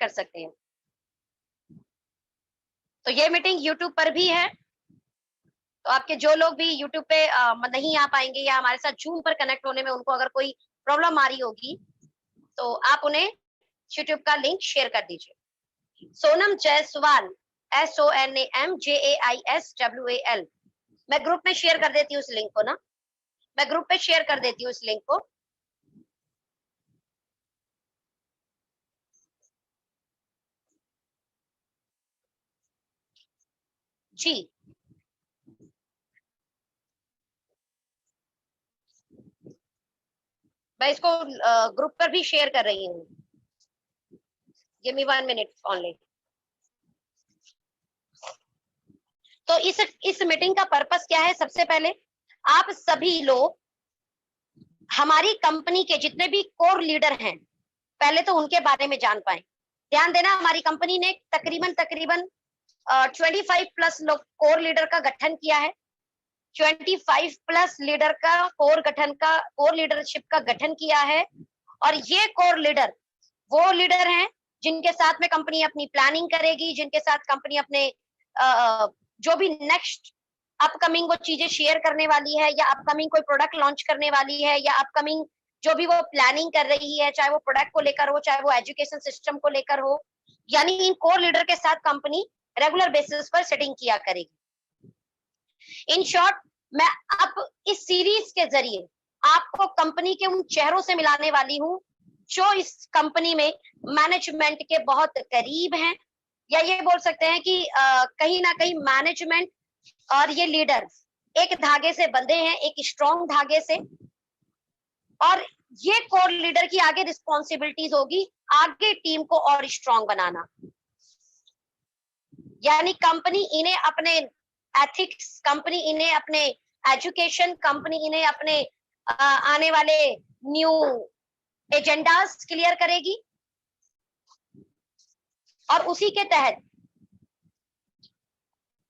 कर सकते हैं। तो ये मीटिंग यूट्यूब पर भी है, तो आपके जो लोग भी यूट्यूब पे नहीं आ पाएंगे या हमारे साथ जूम पर कनेक्ट होने में उनको अगर कोई प्रॉब्लम आ रही होगी, तो आप उन्हें यूट्यूब का लिंक शेयर कर दीजिए। सोनम जायसवाल, SONAMJAISWAL, मैं ग्रुप में शेयर कर देती हूँ उस लिंक को ना, मैं ग्रुप पे शेयर कर देती हूँ इस लिंक को। जी, मैं इसको ग्रुप पर भी शेयर कर रही हूँ। Give me 1 minute only. तो इस मीटिंग का पर्पस क्या है? सबसे पहले आप सभी लोग हमारी कंपनी के जितने भी कोर लीडर हैं, पहले तो उनके बारे में जान पाए। ध्यान देना, हमारी कंपनी ने तकरीबन 25 प्लस लोग कोर लीडर का गठन किया है। 25 प्लस लीडर का कोर लीडरशिप का गठन किया है। और ये कोर लीडर वो लीडर हैं जिनके साथ में कंपनी अपनी प्लानिंग करेगी, जिनके साथ कंपनी अपने जो भी नेक्स्ट अपकमिंग वो चीजें शेयर करने वाली है, या अपकमिंग कोई प्रोडक्ट लॉन्च करने वाली है, या अपकमिंग जो भी वो प्लानिंग कर रही है, चाहे वो प्रोडक्ट को लेकर हो, चाहे वो एजुकेशन सिस्टम को लेकर हो, यानी इन कोर लीडर के साथ कंपनी रेगुलर बेसिस पर सेटिंग किया करेगी। इन शॉर्ट, मैं अब इस सीरीज के जरिए आपको कंपनी के उन चेहरों से मिलाने वाली हूँ जो इस कंपनी में मैनेजमेंट के बहुत करीब हैं, या ये बोल सकते हैं कि कहीं ना कहीं मैनेजमेंट और ये लीडर एक धागे से बंधे हैं, एक स्ट्रॉन्ग धागे से। और ये कोर लीडर की आगे रिस्पॉन्सिबिलिटीज होगी आगे टीम को और स्ट्रॉन्ग बनाना, यानी कंपनी इन्हें अपने एथिक्स, कंपनी इन्हें अपने एजुकेशन, कंपनी इन्हें अपने आने वाले न्यू एजेंडास क्लियर करेगी। और उसी के तहत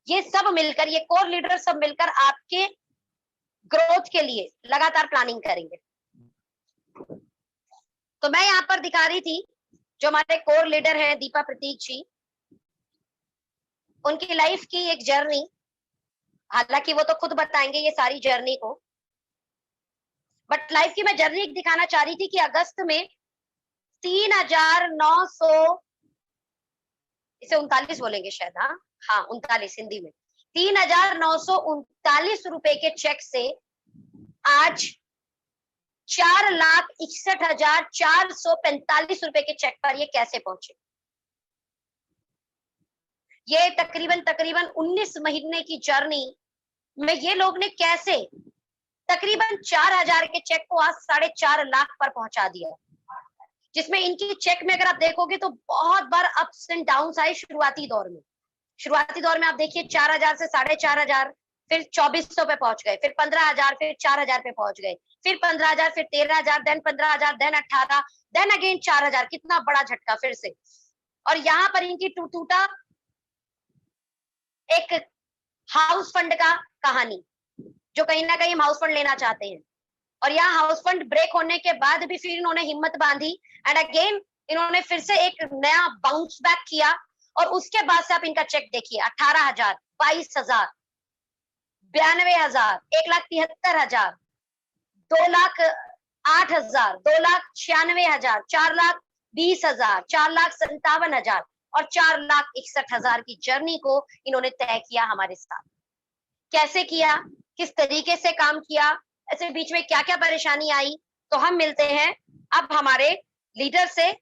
ये सब मिलकर, ये कोर लीडर सब मिलकर आपके ग्रोथ के लिए लगातार प्लानिंग करेंगे। तो मैं यहाँ पर दिखा रही थी जो हमारे कोर लीडर हैं दीपा प्रतीक जी, उनकी लाइफ की एक जर्नी, हालांकि वो तो खुद बताएंगे ये सारी जर्नी को, बट लाइफ की मैं जर्नी दिखाना चाह रही थी कि अगस्त में 3,900, इसे 39 बोलेंगे शायद, हाँ 39 हिंदी में, 3,939 रुपए के चेक से आज 4,61,445 रुपए के चेक पर ये कैसे पहुंचे। ये तकरीबन 19 महीने की जर्नी में ये लोग ने कैसे तकरीबन 4,000 के चेक को आज 4.5 लाख पर पहुंचा दिया, जिसमें इनकी चेक में अगर आप देखोगे तो बहुत बार अप्स एंड डाउन आए। शुरुआती दौर में आप देखिए 4,000 से 4,500, फिर 2,400 पे पहुंच गए, फिर 15,000, फिर 4,000 पे पहुंच गए, फिर 15,000, फिर 13,000, देन 15,000, देन 18, देन अगेन 4,000। कितना बड़ा झटका फिर से। और यहाँ पर इनकी टूटा एक हाउस फंड का कहानी, जो कहीं ना कहीं हम हाउस फंड लेना चाहते हैं, और यहाँ हाउस फंड ब्रेक होने के बाद भी फिर इन्होंने हिम्मत बांधी एंड अगेन इन्होंने फिर से एक नया बाउंस बैक किया। और उसके बाद से आप इनका चेक देखिए, 18,000, 22,000, 92,000, 1,73,000, 2,08,000, 2,96,000, 4,20,000, 4,57,000 और 4,61,000 की जर्नी को इन्होंने तय किया हमारे साथ। कैसे किया, किस तरीके से काम किया, ऐसे बीच में क्या क्या परेशानी आई, तो हम मिलते हैं अब हमारे लीडर से।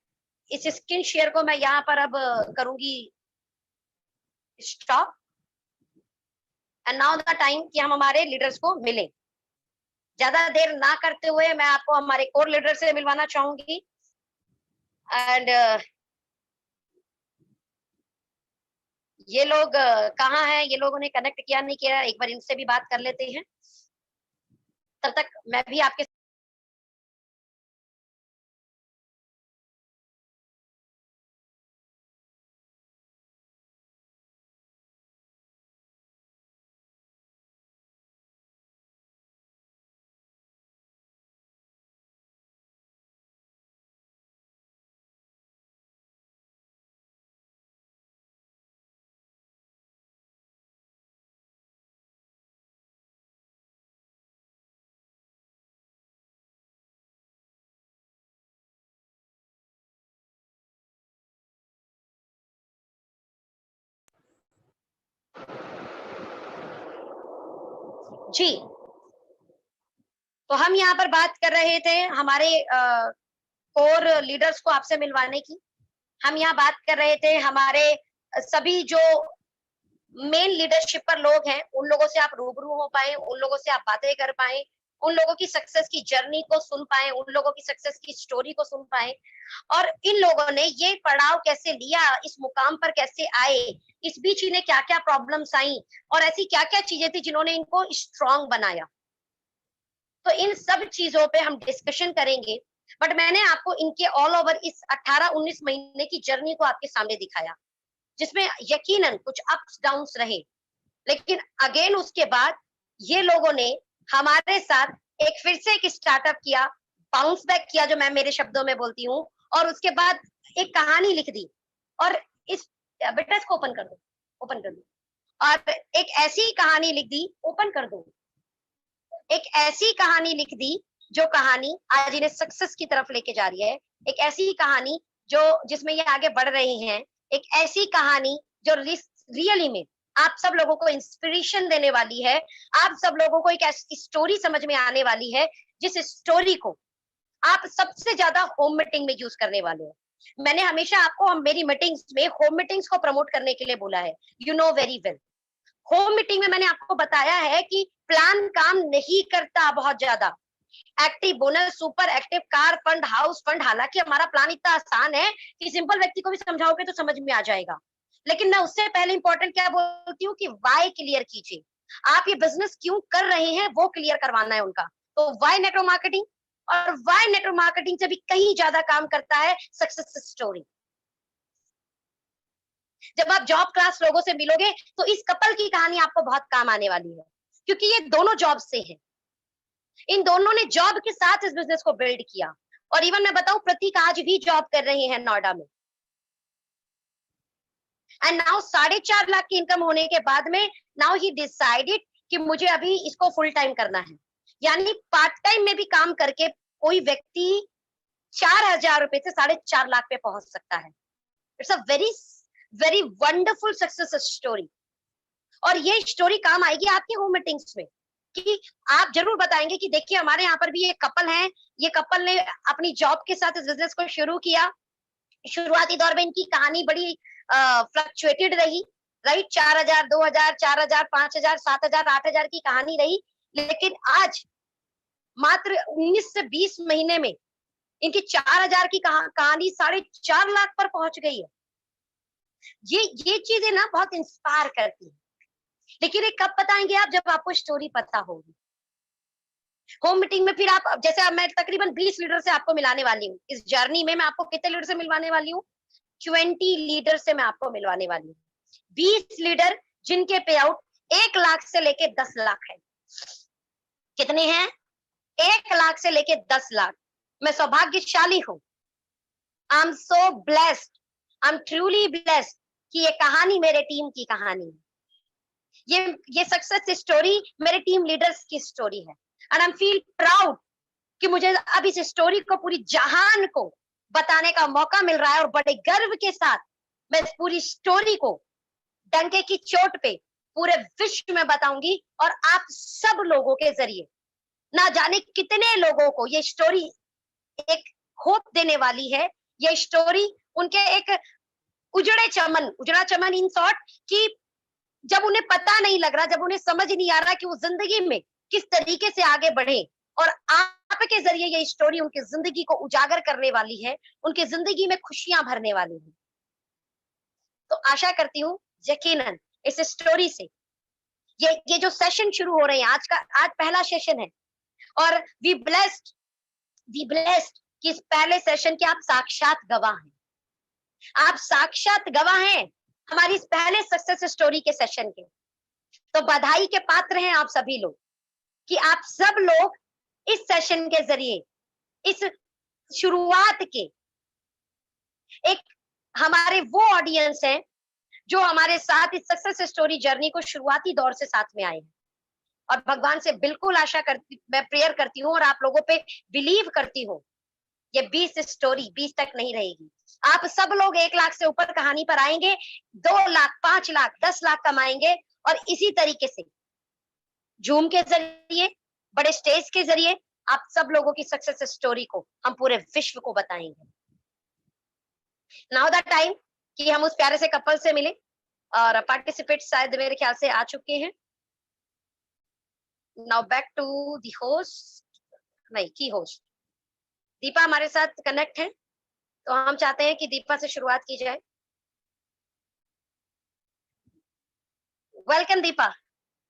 इस स्क्रीन शेयर को मैं यहाँ पर अब करूंगी stop, and now the time कि हम हमारे लीडर्स को मिलें। ज्यादा देर ना करते हुए मैं आपको हमारे कोर लीडर से मिलवाना चाहूंगी। एंड ये लोग कहाँ हैं, ये लोगों ने कनेक्ट किया नहीं किया, एक बार इनसे भी बात कर लेते हैं। तब तक मैं भी आपके जी, तो हम यहाँ पर बात कर रहे थे हमारे कोर लीडर्स को आपसे मिलवाने की। हम यहाँ बात कर रहे थे हमारे सभी जो मेन लीडरशिप पर लोग हैं, उन लोगों से आप रूबरू हो पाए, उन लोगों से आप बातें कर पाए, उन लोगों की सक्सेस की जर्नी को सुन पाए, उन लोगों की सक्सेस की स्टोरी को सुन पाए, और इन लोगों ने ये पड़ाव कैसे लिया, इस मुकाम पर कैसे आए, इस बीच इन्हें क्या क्या प्रॉब्लम्स आई, और ऐसी क्या क्या चीजें थी जिन्होंने इनको स्ट्रांग बनाया। तो इन सब चीजों पे हम डिस्कशन करेंगे, बट मैंने आपको इनके ऑल ओवर इस 18-19 महीने की जर्नी को आपके सामने दिखाया, जिसमें यकीनन कुछ अप्स डाउन्स रहे, लेकिन अगेन उसके बाद ये लोगों ने हमारे साथ एक फिर से एक स्टार्टअप किया, बाउंस बैक किया, जो मैं मेरे शब्दों में बोलती हूँ, और उसके बाद एक कहानी लिख दी, और इस बेटा इसको ओपन कर दो, ओपन कर दो, और एक ऐसी कहानी लिख दी, ओपन कर दो, एक ऐसी कहानी लिख दी जो कहानी आज इन्हें सक्सेस की तरफ लेके जा रही है, एक ऐसी कहानी जो जिसमें ये आगे बढ़ रहे हैं, एक ऐसी कहानी जो रियली में आप सब लोगों को इंस्पिरेशन देने वाली है, आप सब लोगों को एक ऐसी स्टोरी समझ में आने वाली है, जिस स्टोरी को आप सबसे ज्यादा होम मीटिंग में यूज करने वाले हो। मैंने हमेशा आपको हम मेरी मीटिंग्स में होम मीटिंग्स को प्रमोट करने के लिए बोला है, you know very well. Home meeting में मैंने आपको बताया है कि प्लान काम नहीं करता बहुत ज्यादा। Active bonus, super active, car fund, house fund, हालांकि हमारा प्लान इतना आसान है कि सिंपल व्यक्ति को भी समझाओगे तो समझ में आ जाएगा, लेकिन मैं उससे पहले इंपॉर्टेंट क्या बोलती हूँ कि वाई क्लियर कीजिए। आप ये बिजनेस क्यों कर रहे हैं वो क्लियर करवाना है उनका। तो वाई नेटवर्क मार्केटिंग, और वाई नेटवर्क मार्केटिंग से भी कहीं ज्यादा काम करता है सक्सेस स्टोरी। जब आप जॉब क्लास लोगों से मिलोगे तो इस कपल की कहानी आपको बहुत काम आने वाली है, क्योंकि ये दोनों जॉब से हैं। इन दोनों ने जॉब के साथ इस बिजनेस को बिल्ड किया, और इवन मैं बताऊं, प्रतीक आज भी जॉब कर रहे हैं नोएडा में, एंड नाउ 4.5 लाख की इनकम होने के बाद में नाउ ही डिसाइडेड कि मुझे अभी इसको फुल टाइम करना है। यानी पार्ट टाइम में भी काम करके कोई व्यक्ति 4,000 रुपए से 4.5 लाख पे पहुंच सकता है। It's a very very wonderful success story, और ये स्टोरी काम आएगी आपकी होम मीटिंग्स में, कि आप जरूर बताएंगे कि देखिए हमारे यहाँ पर भी एक कपल है, ये कपल ने अपनी जॉब के साथ इस बिजनेस को शुरू किया। शुरुआती दौर में इनकी कहानी बड़ी फ्लक्चुएटेड रही, राइट, 4,000, 2,000, 4,000, 5,000, 7,000, 8,000 की कहानी रही, लेकिन आज मात्र 19 से 20 महीने में इनकी 4,000 की कहानी 4.5 लाख पर पहुंच गई है। ये चीजें ना बहुत इंस्पायर करती है, लेकिन ये कब बताएंगे आप, जब आपको स्टोरी पता होगी। होम मीटिंग में फिर आप, जैसे अब मैं तकरीबन 20 लीडर से आपको मिलाने वाली हूँ इस जर्नी में, मैं आपको कितने लीडर से मिलवाने वाली हूँ, 20 लीडर से मैं आपको मिलवाने वाली हूँ। 20 लीडर जिनके पे आउट 1 लाख से लेके 10 लाख है। कितने हैं? 1 लाख से लेके 10 लाख। मैं सौभाग्यशाली हूँ, I am so blessed, I am truly blessed कि ये कहानी मेरे टीम की कहानी है। ये सक्सेस स्टोरी मेरे टीम लीडर्स की स्टोरी है, एंड आई फील प्राउड कि मुझे अब इस स्टोरी को पूरी जहान को बताने का मौका मिल रहा है, और बड़े गर्व के साथ मैं इस पूरी स्टोरी को डंके की चोट पे पूरे विश्व में बताऊंगी, और आप सब लोगों के जरिए ना जाने कितने लोगों को ये स्टोरी एक होप देने वाली है। ये स्टोरी उनके एक उजड़ा चमन इन शॉर्ट, कि जब उन्हें पता नहीं लग रहा, जब उन्हें समझ नहीं आ रहा कि वो जिंदगी में किस तरीके से आगे बढ़े, और आपके जरिए ये स्टोरी उनकी जिंदगी को उजागर करने वाली है, उनकी जिंदगी में खुशियां भरने वाली है। तो आशा करती हूँ यकीनन इस स्टोरी से ये जो सेशन शुरू हो रहे हैं, आज पहला सेशन है, और वी ब्लेस्ड कि इस पहले सेशन के आप साक्षात गवाह हैं। आप साक्षात गवाह हैं हमारी इस पहले सक्सेस स्टोरी के सेशन के। तो बधाई के पात्र हैं आप सभी लोग कि आप सब लोग इस सेशन के जरिए, इस शुरुआत के एक हमारे वो ऑडियंस हैं जो हमारे साथ इस सक्सेस स्टोरी जर्नी को शुरुआती दौर से साथ में आए हैं, और भगवान से बिल्कुल मैं प्रेयर करती हूँ, और आप लोगों पे बिलीव करती हूँ, ये 20 स्टोरी 20 तक नहीं रहेगी। आप सब लोग 1 लाख से ऊपर कहानी पर आएंगे, 2 लाख, 5 लाख, 10 लाख कमाएंगे, और इसी तरीके से जूम के जरिए, बड़े स्टेज के जरिए आप सब लोगों की सक्सेस स्टोरी को हम पूरे विश्व को बताएंगे। नाउ द टाइम कि हम उस प्यारे से कपल से मिले, और पार्टिसिपेट शायद मेरे ख्याल से आ चुके हैं। Now back to the host, नहीं की होस्ट दीपा हमारे साथ कनेक्ट है, तो हम चाहते हैं कि दीपा से शुरुआत की जाए। वेलकम दीपा,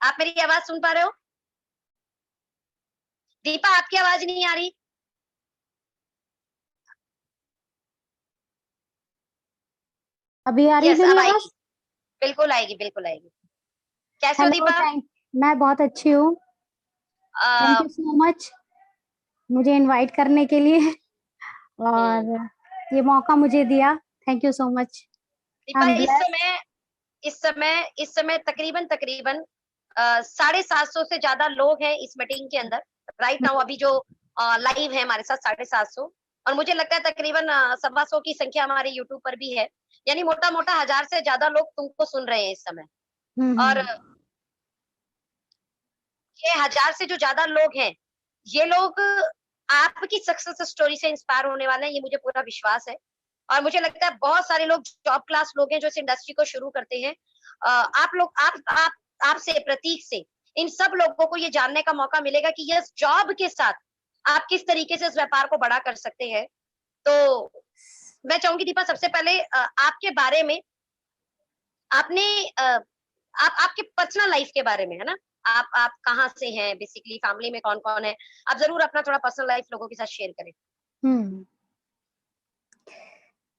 आप मेरी आवाज सुन पा रहे हो? दीपा आपकी आवाज नहीं आ रही। अभी आ रही है यस, मेरी अब आवाज? आएगी, बिल्कुल आएगी, बिल्कुल आएगी। कैसे हो हेलो, दीपा? मैं बहुत अच्छी हूँ। थैंक यू सो मच मुझे इनवाइट करने के लिए और ये मौका मुझे दिया। Thank you so much. Deepa इस समय तकरीबन तकरीबन 750 से ज्यादा लोग हैं इस मीटिंग के अंदर राइट नाउ। अभी जो लाइव है हमारे साथ 750, और मुझे लगता है तकरीबन 125 की संख्या हमारे यूट्यूब पर भी है, यानी मोटा मोटा 1000 से ज्यादा लोग तुमको सुन रहे हैं इस समय। और ये 1000 से जो ज्यादा लोग हैं, ये लोग आपकी सक्सेस स्टोरी से इंस्पायर होने वाले हैं, ये मुझे पूरा विश्वास है। और मुझे लगता है बहुत सारे लोग जॉब क्लास लोग हैं जो इस इंडस्ट्री को शुरू करते हैं। आप लोग आपसे, प्रतीक से, इन सब लोगों को ये जानने का मौका मिलेगा कि यस, जॉब के साथ आप किस तरीके से इस व्यापार को बड़ा कर सकते हैं। तो मैं चाहूंगी दीपा, सबसे पहले आपके बारे में, आपने आप आपके पर्सनल लाइफ के बारे में, है ना, आप कहाँ से हैं, बेसिकली फैमिली में कौन कौन है, आप जरूर अपना थोड़ा पर्सनल लाइफ लोगों के साथ शेयर करें।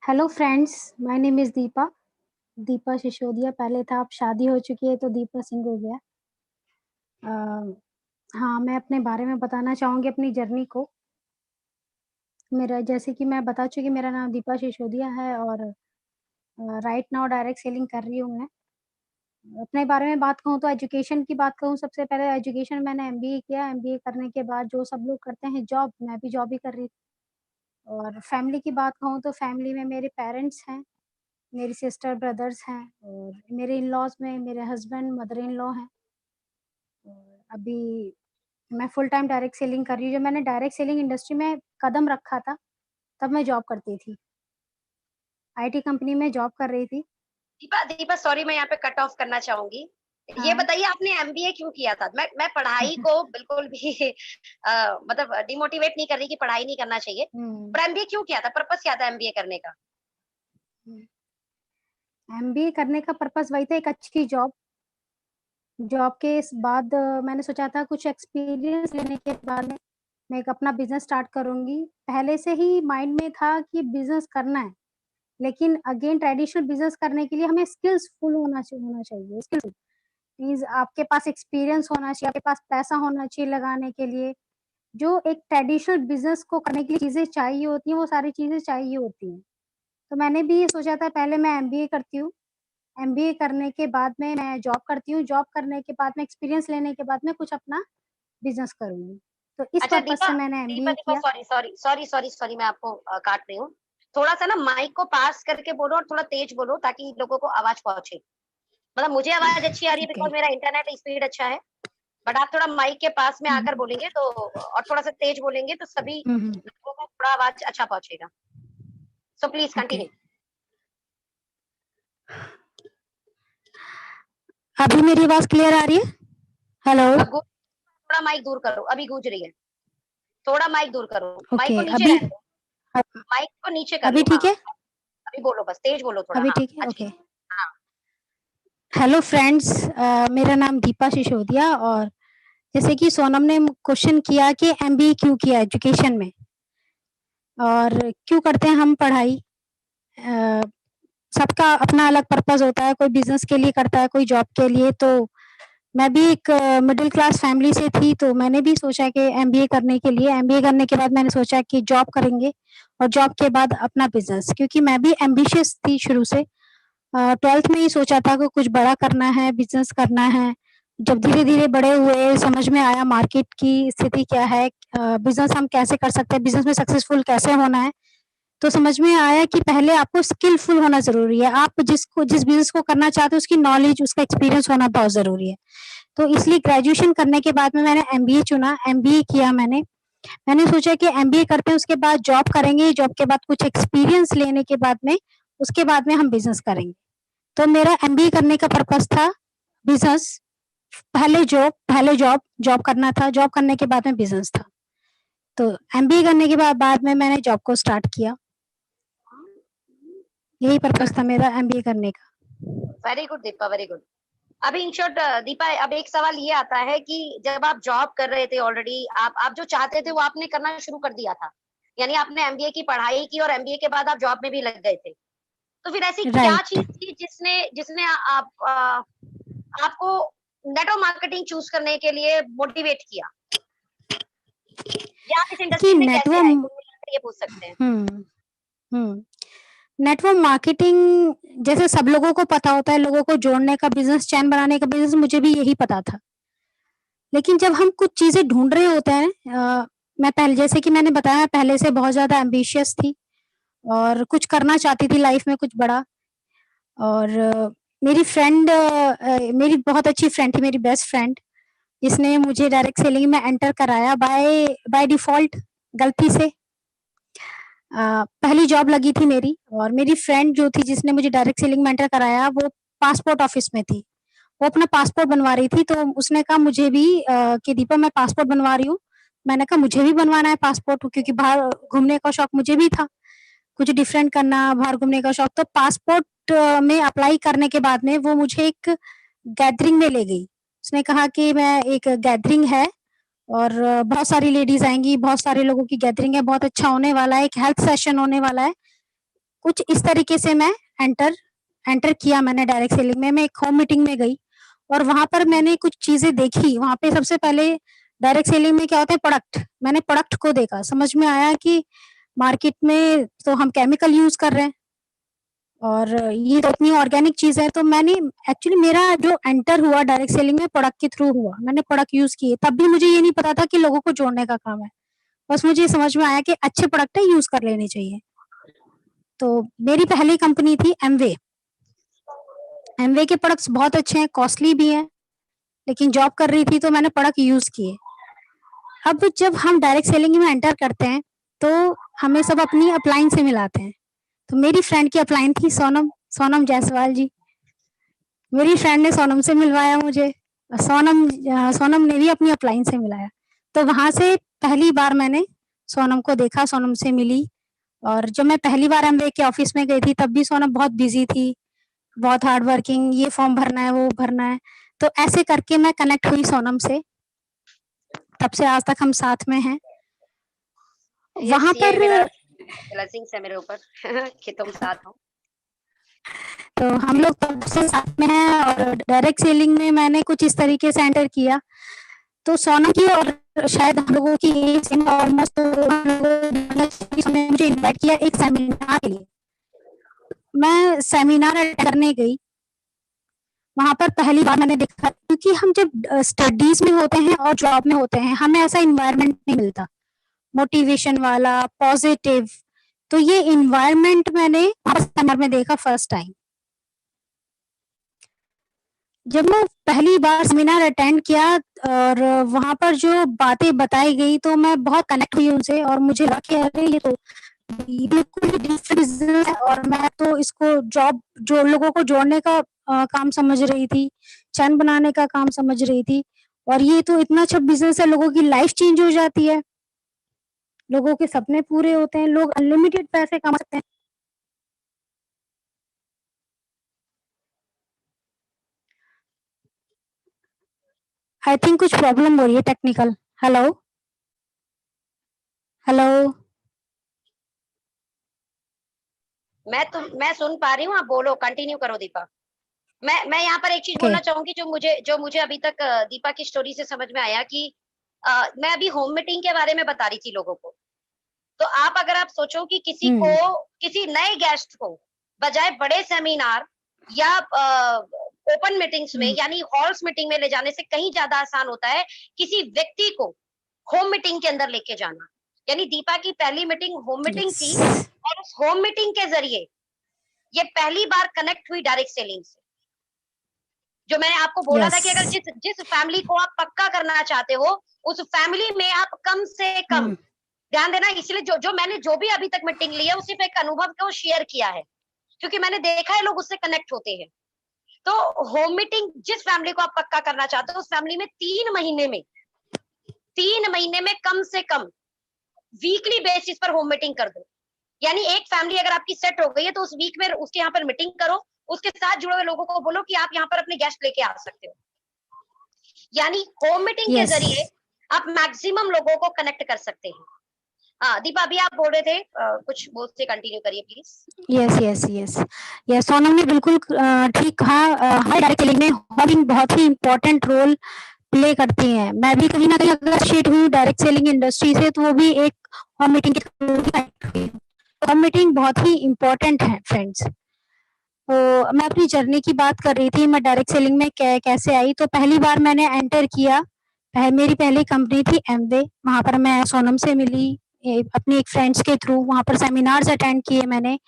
Hello friends, my name is Deepa Sisodia. पहले था, अब शादी हो चुकी है तो दीपा सिंह हो गया। हाँ, मैं अपने बारे में बताना चाहूंगी, अपनी जर्नी को। मेरा, जैसे कि मैं बता चुकी, मेरा नाम दीपा सिसोदिया है और राइट नाउ डायरेक्ट सेलिंग कर रही हूँ मैं। अपने बारे में बात कहूँ तो एजुकेशन की बात कहूँ, सबसे पहले एजुकेशन मैंने एमबीए किया। एमबीए करने के बाद जो सब लोग करते हैं जॉब, मैं भी जॉब ही कर रही थी। और फैमिली की बात कहूँ तो फैमिली में मेरे पेरेंट्स हैं, मेरी सिस्टर ब्रदर्स हैं, और मेरे इन-लॉज़ में मेरे हस्बैंड, मदर इन लॉ हैं। और अभी मैं फुल टाइम डायरेक्ट सेलिंग कर रही हूँ। जब मैंने डायरेक्ट सेलिंग इंडस्ट्री में कदम रखा था, तब मैं जॉब करती थी। आईटी कंपनी में जॉब कर रही थी। दीपा सॉरी, मैं यहाँ पे कट ऑफ करना चाहूंगी। ये हाँ। बताइए आपने एमबीए क्यों किया था? मैं पढ़ाई को बिल्कुल भी मतलब डिमोटिवेट नहीं कर रही कि पढ़ाई नहीं करना चाहिए, पर एमबीए क्यों किया था? पर्पस क्या था एमबीए करने का? एमबीए करने का पर्पस वही था, एक अच्छी जॉब। जॉब के बाद मैंने सोचा था कुछ एक्सपीरियंस लेने के बाद में मैं एक अपना बिज़नेस स्टार्ट करूँगी। पहले से ही माइंड में था कि बिज़नेस करना है, लेकिन अगेन ट्रेडिशनल बिज़नेस करने के लिए हमें स्किल्सफुल होना चाहिए। स्किल्स मीन्स आपके पास एक्सपीरियंस होना चाहिए, आपके पास पैसा होना चाहिए लगाने के लिए। जो एक ट्रेडिशनल बिज़नेस को करने के लिए चीज़ें चाहिए होती हैं, वो सारी चीज़ें चाहिए होती हैं। तो मैंने भी ये सोचा था, पहले मैं एमबीए करती हूँ। एमबीए करने के बाद में मैं जॉब करती हूँ। जॉब करने के बाद में एक्सपीरियंस लेने के बाद में कुछ अपना बिज़नेस करूँगी। तो इस अच्छा पर्पज़ दीपा, से मैंने दीपा एमबीए दीपा किया। सॉरी, मैं आपको काट रही हूँ। थोड़ा सा ना माइक को पास करके बोलो और थोड़ा तेज बोलो ताकि लोगों को आवाज पहुंचे। मतलब मुझे आवाज अच्छी आ रही है ओके। बिकॉज मेरा इंटरनेट स्पीड अच्छा है, बट आप थोड़ा माइक के पास में आकर बोलेंगे तो, और थोड़ा सा तेज बोलेंगे तो सभी लोगों को थोड़ा आवाज अच्छा पहुंचेगा। So please okay. कंटिन्यू। अभी मेरी आवाज़ क्लियर आ रही है? हेलो? अब थोड़ा माइक दूर करो, अभी गूंज रही है। थोड़ा माइक दूर करो, माइक को ओके, नीचे रहने दो, माइक को नीचे कर अभी लो। हाँ, ठीक है? अभी बोलो, बस तेज बोलो थोड़ा। अभी हाँ, ठीक है? अच्छी। ओके। हाँ, हेलो फ्रेंड्स, मेरा नाम दीपा सिसोदिया। और जैसे कि सोनम ने क्वेश्चन किया कि एमबीए क्यों किया एजुकेशन में और क्यों करते हैं हम पढ़ाई। सबका अपना अलग पर्पस होता है, कोई बिजनेस के लिए करता है, कोई जॉब के लिए। तो मैं भी एक मिडिल क्लास फैमिली से थी, तो मैंने भी सोचा कि एमबीए करने के लिए, एमबीए करने के बाद मैंने सोचा कि जॉब करेंगे और जॉब के बाद अपना बिजनेस, क्योंकि मैं भी एम्बिशियस थी शुरू से। 12th में ही सोचा था कि कुछ बड़ा करना है, बिजनेस करना है। जब धीरे-धीरे बड़े हुए, समझ में आया मार्केट की स्थिति क्या है, बिजनेस हम कैसे कर सकते हैं, बिजनेस में सक्सेसफुल कैसे होना है, तो समझ में आया कि पहले आपको स्किलफुल होना ज़रूरी है। आप जिस बिजनेस को करना चाहते हो, उसकी नॉलेज, उसका एक्सपीरियंस होना बहुत ज़रूरी है। तो इसलिए ग्रेजुएशन करने के बाद में मैंने एमबीए चुना, एमबीए किया मैंने। मैंने सोचा कि एमबीए करते हैं, उसके बाद जॉब करेंगे, जॉब के बाद कुछ एक्सपीरियंस लेने के बाद में, उसके बाद में हम बिज़नेस करेंगे। तो मेरा एमबीए करने का पर्पज़ था बिज़नेस, पहले जॉब करना था, जॉब करने के बाद में बिज़नेस था। तो एमबीए करने के बाद में मैंने जॉब को स्टार्ट किया। यही पर्पज़ था मेरा एमबीए करने का। Very good Deepa, very good. अभी इन शॉर्ट दीपा, अब एक सवाल ये आता है कि जब आप जॉब कर रहे थे ऑलरेडी, आप जो चाहते थे वो आपने करना शुरू कर दिया था, यानी आपने एमबीए की पढ़ाई की और एमबीए के बाद आप जॉब में भी लग गए थे। तो फिर ऐसी क्या राइट। चीज थी जिसने जिसने आपको नेटवर्क मार्केटिंग चूज करने के लिए मोटिवेट किया, या आप इस कि इंडस्ट्री में कैसे आए, कुल मिलाकर ये पूछ सकते हैं। हुँ। नेटवर्क मार्केटिंग जैसे सब लोगों को पता होता है, लोगों को जोड़ने का बिज़नेस, चैन बनाने का बिज़नेस, मुझे भी यही पता था। लेकिन जब हम कुछ चीज़ें ढूँढ रहे होते हैं, मैं पहले, जैसे कि मैंने बताया, पहले से बहुत ज़्यादा एम्बिशियस थी और कुछ करना चाहती थी लाइफ़ में कुछ बड़ा। और मेरी बहुत अच्छी फ्रेंड थी, मेरी बेस्ट फ्रेंड, जिसने मुझे डायरेक्ट सेलिंग में एंटर कराया बाय बाय डिफ़ॉल्ट, गलती से। पहली जॉब लगी थी मेरी, और मेरी फ्रेंड जो थी जिसने मुझे डायरेक्ट सेलिंग में एंटर कराया, वो पासपोर्ट ऑफिस में थी। वो अपना पासपोर्ट बनवा रही थी, तो उसने कहा मुझे भी कि दीपा, मैं पासपोर्ट बनवा रही हूँ। मैंने कहा मुझे भी बनवाना है पासपोर्ट, क्योंकि बाहर घूमने का शौक मुझे भी था, कुछ डिफरेंट करना, बाहर घूमने का शौक। तो पासपोर्ट में अप्लाई करने के बाद में वो मुझे एक गैदरिंग में ले गई। उसने कहा कि मैं एक गैदरिंग है और बहुत सारी लेडीज आएंगी, बहुत सारे लोगों की गैदरिंग है, बहुत अच्छा होने वाला है, एक हेल्थ सेशन होने वाला है। कुछ इस तरीके से मैं एंटर एंटर किया मैंने डायरेक्ट सेलिंग में। मैं एक होम मीटिंग में गई और वहां पर मैंने कुछ चीजें देखी। वहां पे सबसे पहले डायरेक्ट सेलिंग में क्या होता है, प्रोडक्ट। मैंने प्रोडक्ट को देखा, समझ में आया कि मार्केट में तो हम केमिकल यूज कर रहे हैं और ये तो इतनी ऑर्गेनिक चीज है। तो मैंने एक्चुअली, मेरा जो एंटर हुआ डायरेक्ट सेलिंग में प्रोडक्ट के थ्रू हुआ। मैंने प्रोडक्ट यूज किए, तब भी मुझे ये नहीं पता था कि लोगों को जोड़ने का काम है। बस मुझे समझ में आया कि अच्छे प्रोडक्ट है, यूज कर लेने चाहिए। तो मेरी पहली कंपनी थी एमवे। एमवे के प्रोडक्ट्स बहुत अच्छे हैं, कॉस्टली भी हैं, लेकिन जॉब कर रही थी तो मैंने प्रोडक्ट यूज किए। अब जब हम डायरेक्ट सेलिंग में एंटर करते हैं तो हमें सब अपनी अपलाइन से मिलाते हैं। तो मेरी फ्रेंड की अपलाइन थी सोनम, सोनम जायसवाल जी। मेरी फ्रेंड ने सोनम से मिलवाया मुझे, सोनम ने भी अपनी अपलाइन से मिलाया। तो वहां से पहली बार मैंने सोनम को देखा, सोनम से मिली। और जब मैं पहली बार एमवे के ऑफिस में गई थी, तब भी सोनम बहुत बिजी थी, बहुत हार्ड वर्किंग, ये फॉर्म भरना है, वो भरना है। तो ऐसे करके मैं कनेक्ट हुई सोनम से, तब से आज तक हम साथ में हैं। यस, वहां ये पर मेरा ब्लेसिंग्स है मेरे ऊपर कि तुम साथ हो। तो हम लोग तब से साथ में हैं। और डायरेक्ट सेलिंग में मैंने कुछ इस तरीके से एंटर किया। तो सोनम की और शायद हम लोगों की ऑलमोस्ट मुझे इन्वाइट किया एक सेमिनार के लिए। मैं सेमिनार अटेंड करने गई। वहां पर पहली बार मैंने देखा, क्योंकि हम जब स्टडीज में होते हैं और जॉब में होते हैं, हमें ऐसा इन्वायरमेंट नहीं मिलता मोटिवेशन वाला, पॉजिटिव। तो ये इन्वायरमेंट मैंने सेमिनार में देखा फर्स्ट टाइम। जब मैं पहली बार सेमिनार अटेंड किया और वहां पर जो बातें बताई गई, तो मैं बहुत कनेक्ट हुई उनसे और मुझे लगा कि अरे ये तो बिल्कुल डिफरेंट बिजनेस है। और मैं तो इसको जॉब, जो लोगों को जोड़ने का काम समझ रही थी, चैन बनाने का काम समझ रही थी, और ये तो इतना अच्छा बिजनेस है, लोगों की लाइफ चेंज हो जाती है, लोगों के सपने पूरे होते हैं, लोग अनलिमिटेड पैसे कमा सकते हैं। आई थिंक कुछ प्रॉब्लम हो रही है टेक्निकल। Hello, hello. मैं सुन पा रही हूँ, आप बोलो, कंटिन्यू करो दीपा। मैं यहाँ पर एक चीज ओके। बोलना चाहूंगी जो मुझे अभी तक दीपा की स्टोरी से समझ में आया कि मैं अभी होम मीटिंग के बारे में बता रही थी लोगों को। तो आप अगर आप सोचो कि हम्म। किसी नए गेस्ट को बजाय बड़े सेमिनार या ओपन मीटिंग्स में, हम्म। यानी हॉल्स मीटिंग में ले जाने से कहीं ज्यादा आसान होता है किसी व्यक्ति को होम मीटिंग के अंदर लेके जाना। यानी दीपा की पहली मीटिंग होम मीटिंग यस। थी, और उस होम मीटिंग के जरिए ये पहली बार कनेक्ट हुई डायरेक्ट सेलिंग से। जो मैंने आपको बोला था कि अगर यस। जिस जिस फैमिली को आप पक्का करना चाहते हो, उस फैमिली में आप कम से कम ध्यान देना। इसलिए जो मैंने जो भी अभी तक मीटिंग ली है, वो सिर्फ एक अनुभव को शेयर किया है, क्योंकि मैंने देखा है लोग उससे कनेक्ट होते हैं। तो होम मीटिंग जिस फैमिली को आप पक्का करना चाहते हो, उस फैमिली में 3 महीने में कम से कम वीकली बेसिस पर होम मीटिंग कर दो। यानी एक फैमिली अगर आपकी सेट हो गई है, तो उस वीक में उसके यहाँ पर मीटिंग करो, उसके साथ जुड़े हुए लोगों को बोलो कि आप यहाँ पर अपने गेस्ट लेके आ सकते हो। यानी होम मीटिंग के यस। जरिए आप मैक्सिमम लोगों को कनेक्ट कर सकते हैं। हाँ दीपा, अभी आप बोल रहे थे, कुछ बोल से कंटिन्यू करिए please. Yes yes yes yes, Sonam ने बिल्कुल ठीक कहा। हर डायरेक्ट सेलिंग में होर्डिंग बहुत ही इम्पोर्टेंट रोल प्ले करती हैं। मैं भी कहीं ना कहीं अगर एसोसिएट हूँ डायरेक्ट सेलिंग इंडस्ट्री से, तो वो भी एक होम मीटिंग के थ्रू हुई। होम मीटिंग बहुत ही इम्पोर्टेंट है फ्रेंड्स। तो मैं अपनी जर्नी की बात कर रही थी, मैं डायरेक्ट सेलिंग में कैसे आई। तो पहली बार मैंने एंटर किया, मेरी पहली कंपनी थी एमवे। वहाँ पर मैं सोनम से मिली अपनी एक फ्रेंड्स के थ्रू। वहाँ पर सेमिनार्स अटेंड किए मैंने।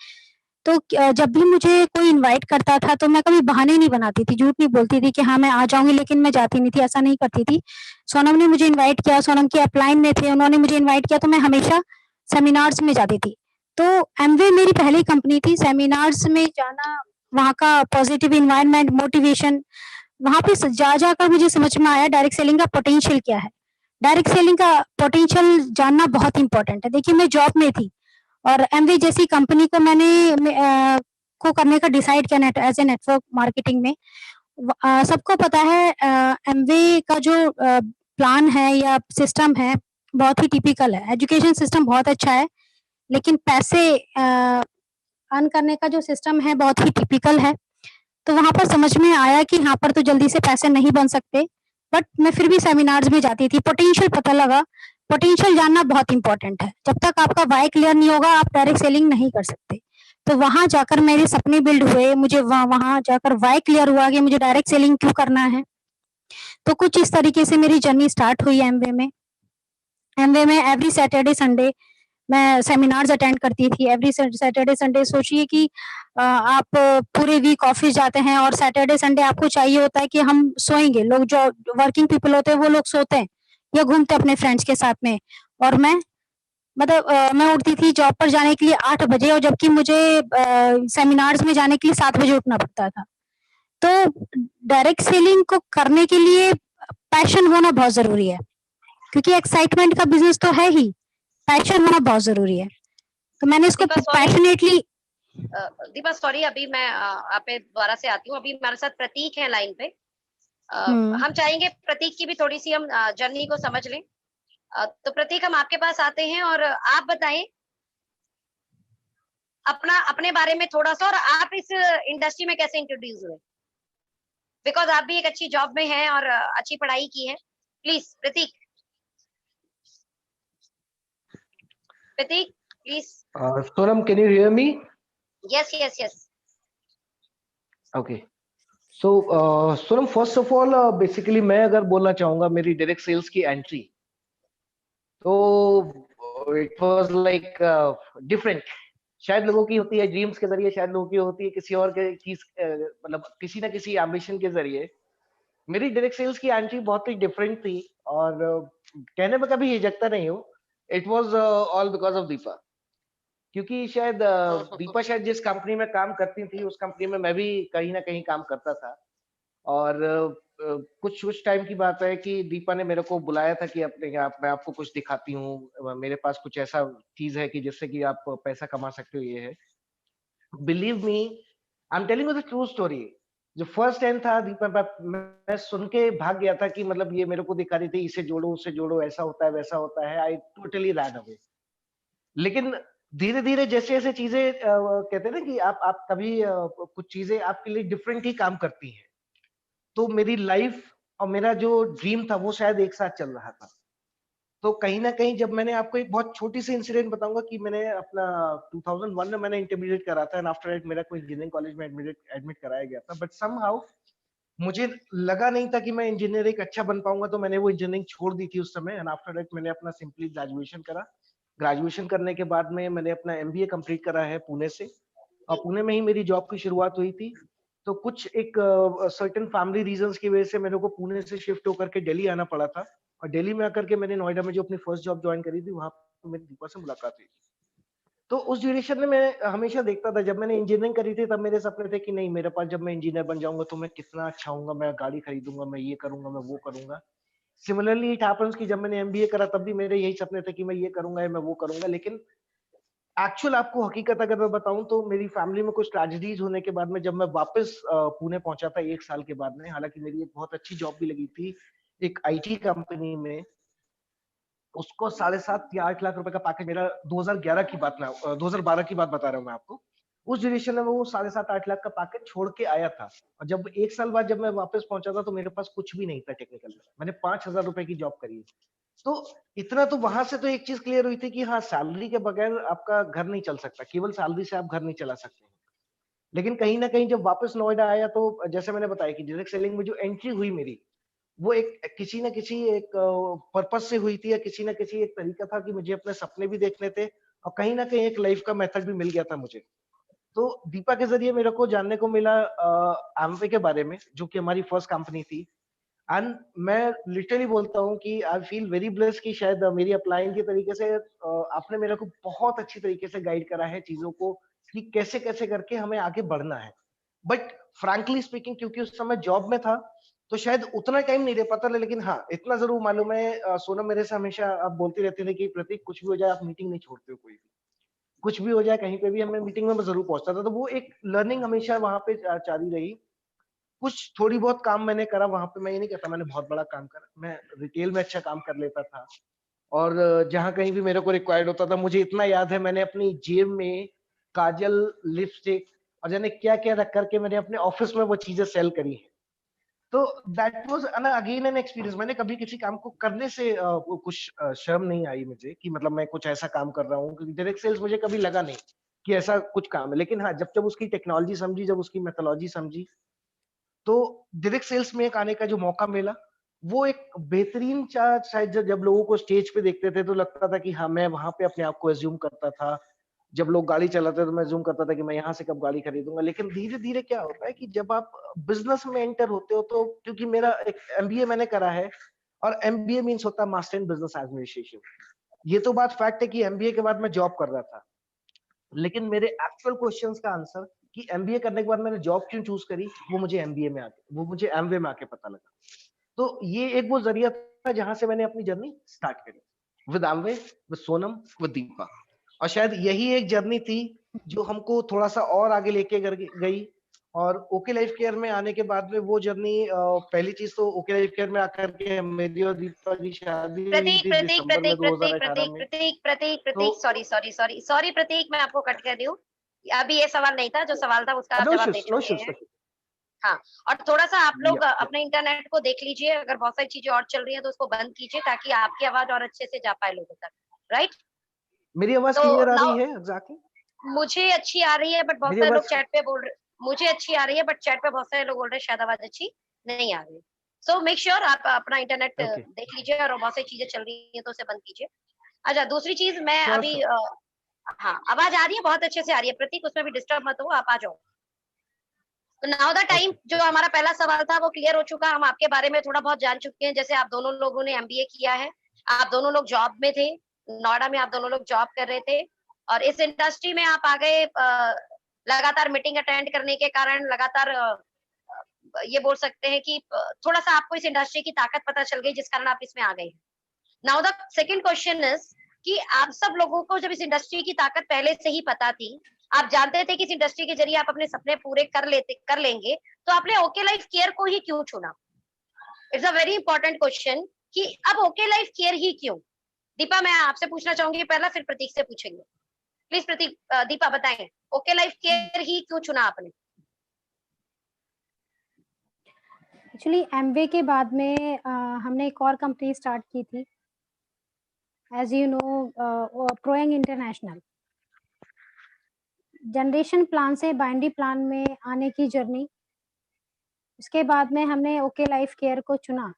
तो जब भी मुझे कोई इनवाइट करता था, तो मैं कभी बहाने नहीं बनाती थी, झूठ नहीं बोलती थी कि हाँ मैं आ जाऊंगी, लेकिन मैं जाती नहीं थी, ऐसा नहीं करती थी। सोनम ने मुझे इनवाइट किया, सोनम के अपलाइन में थे, उन्होंने मुझे इनवाइट किया, तो मैं हमेशा सेमिनार्स में जाती थी। तो एमवे मेरी पहली कंपनी थी। सेमिनार्स में जाना, वहाँ का पॉजिटिव इन्वायरमेंट, मोटिवेशन, वहाँ पे जा जाकर मुझे समझ में आया डायरेक्ट सेलिंग का पोटेंशियल क्या है। डायरेक्ट सेलिंग का पोटेंशियल जानना बहुत इंपॉर्टेंट है। देखिए, मैं जॉब में थी और एमवे जैसी कंपनी को मैंने को करने का डिसाइड किया एज ए नेटवर्क मार्केटिंग में। सबको पता है एमवे का जो प्लान है या सिस्टम है, बहुत ही टिपिकल है। एजुकेशन सिस्टम बहुत अच्छा है, लेकिन पैसे अर्न करने का जो सिस्टम है बहुत ही टिपिकल है। तो वहाँ पर समझ में आया कि यहाँ पर तो जल्दी से पैसे नहीं बन सकते, बट मैं फिर भी सेमिनार्स में जाती थी। पोटेंशियल पता लगा। पोटेंशियल जानना बहुत इंपॉर्टेंट है। जब तक आपका वाई क्लियर नहीं होगा, आप डायरेक्ट सेलिंग नहीं कर सकते। तो वहाँ जाकर मेरे सपने बिल्ड हुए। मुझे वहाँ जाकर वाई क्लियर हुआ कि मुझे डायरेक्ट सेलिंग क्यों करना है। तो कुछ इस तरीके से मेरी जर्नी स्टार्ट हुई एमवे में। एमवे में एवरी सैटरडे संडे मैं सेमिनार्स अटेंड करती थी। एवरी सैटरडे संडे सोचिए कि आप पूरे वीक ऑफिस जाते हैं और सैटरडे संडे आपको चाहिए होता है कि हम सोएंगे। लोग जो वर्किंग पीपल होते हैं, वो लोग सोते हैं या घूमते अपने फ्रेंड्स के साथ में। और मैं मतलब मैं उठती थी जॉब पर जाने के लिए 8 बजे, और जबकि मुझे सेमिनार्स में जाने के लिए 7 बजे उठना पड़ता था। तो डायरेक्ट सेलिंग को करने के लिए पैशन होना बहुत जरूरी है, क्योंकि एक्साइटमेंट का बिजनेस तो है ही, पैशन होना बहुत जरूरी है। तो मैंने इसको Deepa sorry, passionately. Deepa sorry, अभी मैं आप पे दोबारा से आती हूँ। अभी हमारे साथ प्रतीक है लाइन पे। हम चाहेंगे प्रतीक की भी थोड़ी सी हम जर्नी को समझ लें। तो प्रतीक, हम आपके पास आते हैं और आप बताएं अपना अपने बारे में थोड़ा सा, और आप इस इंडस्ट्री में कैसे इंट्रोड्यूस हुए, बिकॉज आप भी एक अच्छी जॉब में हैं और अच्छी पढ़ाई की है। Please Prateek, Prateek please. Sonam, can you hear me? Yes yes yes. Okay. So, Sonam, first of all, basically मैं अगर बोलना चाहूंगा मेरी डायरेक्ट सेल्स की एंट्री, तो इट वाज लाइक डिफरेंट। शायद लोगों की होती है ड्रीम्स के जरिए, शायद लोगों की होती है किसी और के चीज, मतलब किसी ना किसी एम्बिशन के जरिए। मेरी डायरेक्ट सेल्स की एंट्री बहुत ही डिफरेंट थी, और कहने में कभी हिचकता नहीं हूँ। It was all because of Deepa. क्योंकि शायद दीपा शायद जिस कंपनी में काम करती थी, उस कंपनी में मैं भी कहीं ना कहीं काम करता था। और कुछ कुछ टाइम की बात है कि दीपा ने मेरे को बुलाया था कि अपने आप मैं आपको कुछ दिखाती हूँ, मेरे पास कुछ ऐसा चीज है कि जिससे कि आप पैसा कमा सकते हो, ये है। Believe me, I am telling you the true story. जो फर्स्ट टाइम था दीपा, मैं सुन के भाग गया था कि मतलब ये मेरे को दिखा रही थी, इसे जोड़ो उससे जोड़ो, ऐसा होता है वैसा होता है। I totally ran away. लेकिन धीरे धीरे जैसे जैसे चीजें कहते हैं ना कि आप कभी कुछ चीजें आपके लिए डिफरेंट ही काम करती हैं। तो मेरी लाइफ और मेरा जो ड्रीम था वो शायद एक साथ चल रहा था। तो कहीं ना कहीं जब मैंने आपको एक बहुत छोटी सी इंसिडेंट बताऊंगा कि मैंने अपना 2001 में मैंने इंटरमीडिएट करा था, एंड आफ्टर दैट मेरा कोई इंजीनियरिंग कॉलेज में एडमिट कराया गया था। बट समहाउ मुझे लगा नहीं था कि मैं इंजीनियर एक अच्छा बन पाऊंगा, तो मैंने वो इंजीनियरिंग छोड़ दी थी उस समय। एंड आफ्टर दैट मैंने अपना सिंपली ग्रेजुएशन करा। ग्रेजुएशन करने के बाद में मैंने अपना एमबीए कंप्लीट करा है पुणे से, और पुणे में ही मेरी जॉब की शुरुआत हुई थी। तो कुछ एक सर्टेन फैमिली रीजंस की वजह से मेरे को पुणे से शिफ्ट होकर के दिल्ली आना पड़ा था, और दिल्ली में आकर के मैंने नोएडा में जो अपनी फर्स्ट जॉब ज्वाइन करी थी, वहां पे मेरी दीपा से मुलाकात हुई। तो उस ड्यूरेशन में मैं हमेशा देखता था, जब मैंने इंजीनियरिंग करी थी तब मेरे सपने थे कि नहीं, मेरे पास जब मैं इंजीनियर बन जाऊंगा तो मैं कितना अच्छा होऊंगा, मैं गाड़ी खरीदूंगा, मैं ये करूंगा, मैं वो करूंगा। सिमिलरली इट हैपेंस कि जब मैंने एमबीए करा तब भी मेरे यही सपने थे कि मैं ये करूंगा या मैं वो करूंगा, लेकिन एक्चुअल आपको हकीकत अगर मैं बताऊं तो मेरी फैमिली में कुछ ट्रेजेडीज होने के बाद में जब मैं वापस पुणे पहुंचा था 1 साल के बाद में, हालांकि मेरी एक बहुत अच्छी जॉब भी लगी थी एक आईटी कंपनी में, उसको 7.5 या 8 लाख रुपए का पैकेज, मेरा 2011 की बात ना 2012 की बात बता रहा हूँ मैं आपको। उस ड्यूरेशन में वो 7.5-8 लाख का पैकेज छोड़ के आया था, और जब 1 साल बाद जब मैं वापस पहुंचा था तो मेरे पास कुछ भी नहीं था टेक्निकल में, मैंने 5,000 रुपए की जॉब करी। तो इतना तो वहां से तो एक चीज क्लियर हुई थी कि हाँ, सैलरी के बगैर आपका घर नहीं चल सकता, केवल सैलरी से आप घर नहीं चला सकते हैं। लेकिन कहीं ना कहीं जब वापस नोएडा आया तो जैसे मैंने बताया कि डायरेक्ट सेलिंग में जो एंट्री हुई मेरी, वो एक किसी न किसी एक पर्पस से हुई थी, या किसी न किसी एक तरीका था कि मुझे अपने सपने भी देखने थे, और कहीं ना कहीं एक लाइफ का मेथड भी मिल गया था मुझे। तो दीपा के जरिए मेरे को जानने को मिला एमवे के बारे में, जो कि हमारी फर्स्ट कंपनी थी। एंड मैं लिटरली बोलता हूँ कि आई फील वेरी ब्लेस्ड कि शायद मेरी अपलाइन के तरीके से आपने मेरे को बहुत अच्छी तरीके से गाइड करा है चीजों को, कि कैसे कैसे करके हमें आगे बढ़ना है। बट फ्रैंकली स्पीकिंग, क्योंकि उस समय जॉब में था, तो शायद उतना टाइम नहीं दे पाता, लेकिन हाँ, इतना जरूर मालूम है, सोनम मेरे से हमेशा आप बोलती रहती थी कि प्रतीक, कुछ भी हो जाए आप मीटिंग नहीं छोड़ते हो, कोई भी कुछ भी हो जाए कहीं पे भी, हमें मीटिंग में मैं जरूर पहुंचता था। तो वो एक लर्निंग हमेशा वहां पे जारी रही। कुछ थोड़ी बहुत काम मैंने करा वहां पे, मैं ये नहीं कहता मैंने बहुत बड़ा काम करा, मैं रिटेल में अच्छा काम कर लेता था, और जहां कहीं भी मेरे को रिक्वायर्ड होता था, मुझे इतना याद है मैंने अपनी जेब में काजल, लिपस्टिक और जाने क्या क्या रख करके मैंने अपने ऑफिस में वो चीजें सेल करी है। तो that was again an experience. मैंने कभी किसी काम को करने से कुछ शर्म नहीं आई मुझे, कि मतलब मैं कुछ ऐसा काम कर रहा हूँ, क्योंकि डायरेक्ट सेल्स मुझे कभी लगा नहीं कि ऐसा कुछ काम है। लेकिन हाँ, जब जब उसकी टेक्नोलॉजी समझी, जब उसकी मेथोलॉजी समझी, तो डायरेक्ट सेल्स में एक आने का जो मौका मिला, वो एक बेहतरीन चार्ज, शायद जब लोगों को स्टेज पे देखते थे तो लगता था कि हाँ, मैं वहां पे अपने आप को एज्यूम करता था। जब लोग गाड़ी चलाते तो मैं एज्यूम करता था कि मैं यहाँ से कब गाड़ी खरीदूंगा। लेकिन धीरे धीरे क्या होता है कि जब आप बिजनेस में एंटर होते हो, तो क्योंकि मेरा एक एमबीए मैंने करा है, और एमबीए मीन्स होता है मास्टर इन बिजनेस एडमिनिस्ट्रेशन। ये तो बात फैक्ट है कि एमबीए के बाद मैं जॉब कर रहा था, लेकिन मेरे एक्चुअल क्वेश्चंस का आंसर कि एमबीए करने के बाद मैंने जॉब क्यों चूज करी, वो मुझे एमवे में आके पता लगा। तो ये एक वो जरिया था जहां से मैंने अपनी जर्नी स्टार्ट करी, with Amway, with Sonam, with Deepa. और शायद यही एक जर्नी थी जो हमको थोड़ा सा और आगे लेके गई। और ओके लाइफ केयर में आने के बाद में वो जर्नी, पहली चीज तो ओके लाइफ केयर में आकर के मेरी और दीपा की शादी हुई प्रतीक थी प्रतीक दिसंबर में प्रतीक प्रतीक 2018 प्रतीक में। प्रतीक प्रतीक तो प्रतीक सॉरी सॉरी सॉरी सॉरी प्रतीक, मैं आपको कट कर रही हूँ। अभी ये सवाल नहीं था, जो सवाल था उसका आप नो जवाब दे इश्यूज, नो चुके इश्यूज। हैं। हाँ, और थोड़ा सा आप लोग या अपने इंटरनेट को देख लीजिए, अगर बहुत सारी चीजें और चल रही हैं तो उसको बंद कीजिए, ताकि आपकी आवाज और अच्छे से जा पाए लोगों तक। राइट। मेरी आवाज तो क्लियर आ नाउ रही है? एग्जैक्टली। मुझे अच्छी आ रही है, बट बहुत मेरी सारे लोग आवाज चैट पे बोल रहे, मुझे अच्छी आ रही है बट चैट पे बहुत सारे लोग बोल रहे हैं शायद आवाज अच्छी नहीं आ रही। सो मेक श्योर आप अपना इंटरनेट ओके, देख लीजिए, और बहुत सारी चीजें चल रही है तो उसे बंद कीजिए। अच्छा, दूसरी चीज मैं श्योर अभी श्योर। हाँ, आवाज आ रही है, बहुत अच्छे से आ रही है प्रतीक, उसमें भी डिस्टर्ब मत हो, आप आ जाओ। तो नाउ द टाइम, ओके जो ओके। हमारा पहला सवाल था वो क्लियर हो चुका, हम आपके बारे में थोड़ा बहुत जान चुके हैं। जैसे आप दोनों लोगों ने एमबीए किया है, आप दोनों लोग जॉब में थे, नोएडा में आप दोनों लोग जॉब कर रहे थे, और इस इंडस्ट्री में आप आ गए लगातार मीटिंग अटेंड करने के कारण, लगातार ये बोल सकते हैं कि थोड़ा सा आपको इस इंडस्ट्री की ताकत पता चल गई, जिस कारण आप इसमें आ गए। Now the second question is कि आप सब लोगों को जब इस इंडस्ट्री की ताकत पहले से ही पता थी, आप जानते थे कि इस इंडस्ट्री के जरिए आप अपने सपने पूरे कर लेंगे, तो आपने ओके लाइफ केयर को ही क्यों चुना? It's a very important question कि अब ओके लाइफ केयर ही क्यों? दीपा, मैं आपसे पूछना चाहूंगी पहला, फिर प्रतीक से पूछेंगे। प्लीज प्रतीक, दीपा बताएं, ओके लाइफ केयर ही क्यों चुना आपने? एक्चुअली एमवे के बाद में हमने एक और कंपनी स्टार्ट की थी, एज यू नो, प्रोइंग इंटरनेशनल। जनरेशन प्लान से बाइनरी प्लान में आने की जर्नी, उसके बाद में हमने ओके लाइफ केयर को चुना,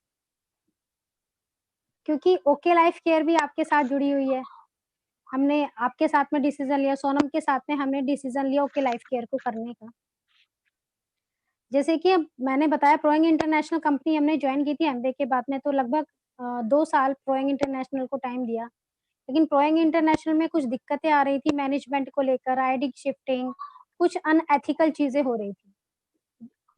क्योंकि ओके लाइफ केयर भी आपके साथ जुड़ी हुई है। हमने आपके साथ में डिसीजन लिया, सोनम के साथ में हमने डिसीजन लिया ओके लाइफ केयर को करने का। जैसे कि अब मैंने बताया प्रोइंग इंटरनेशनल कंपनी हमने जॉइन की थी एमबीए के बाद में, तो लगभग 2 साल प्रोइंग इंटरनेशनल को टाइम दिया। लेकिन प्रोइंग इंटरनेशनल में कुछ दिक्कतें आ रही थी मैनेजमेंट को लेकर, आईडी शिफ्टिंग, कुछ अनएथिकल चीज़ें हो रही थी।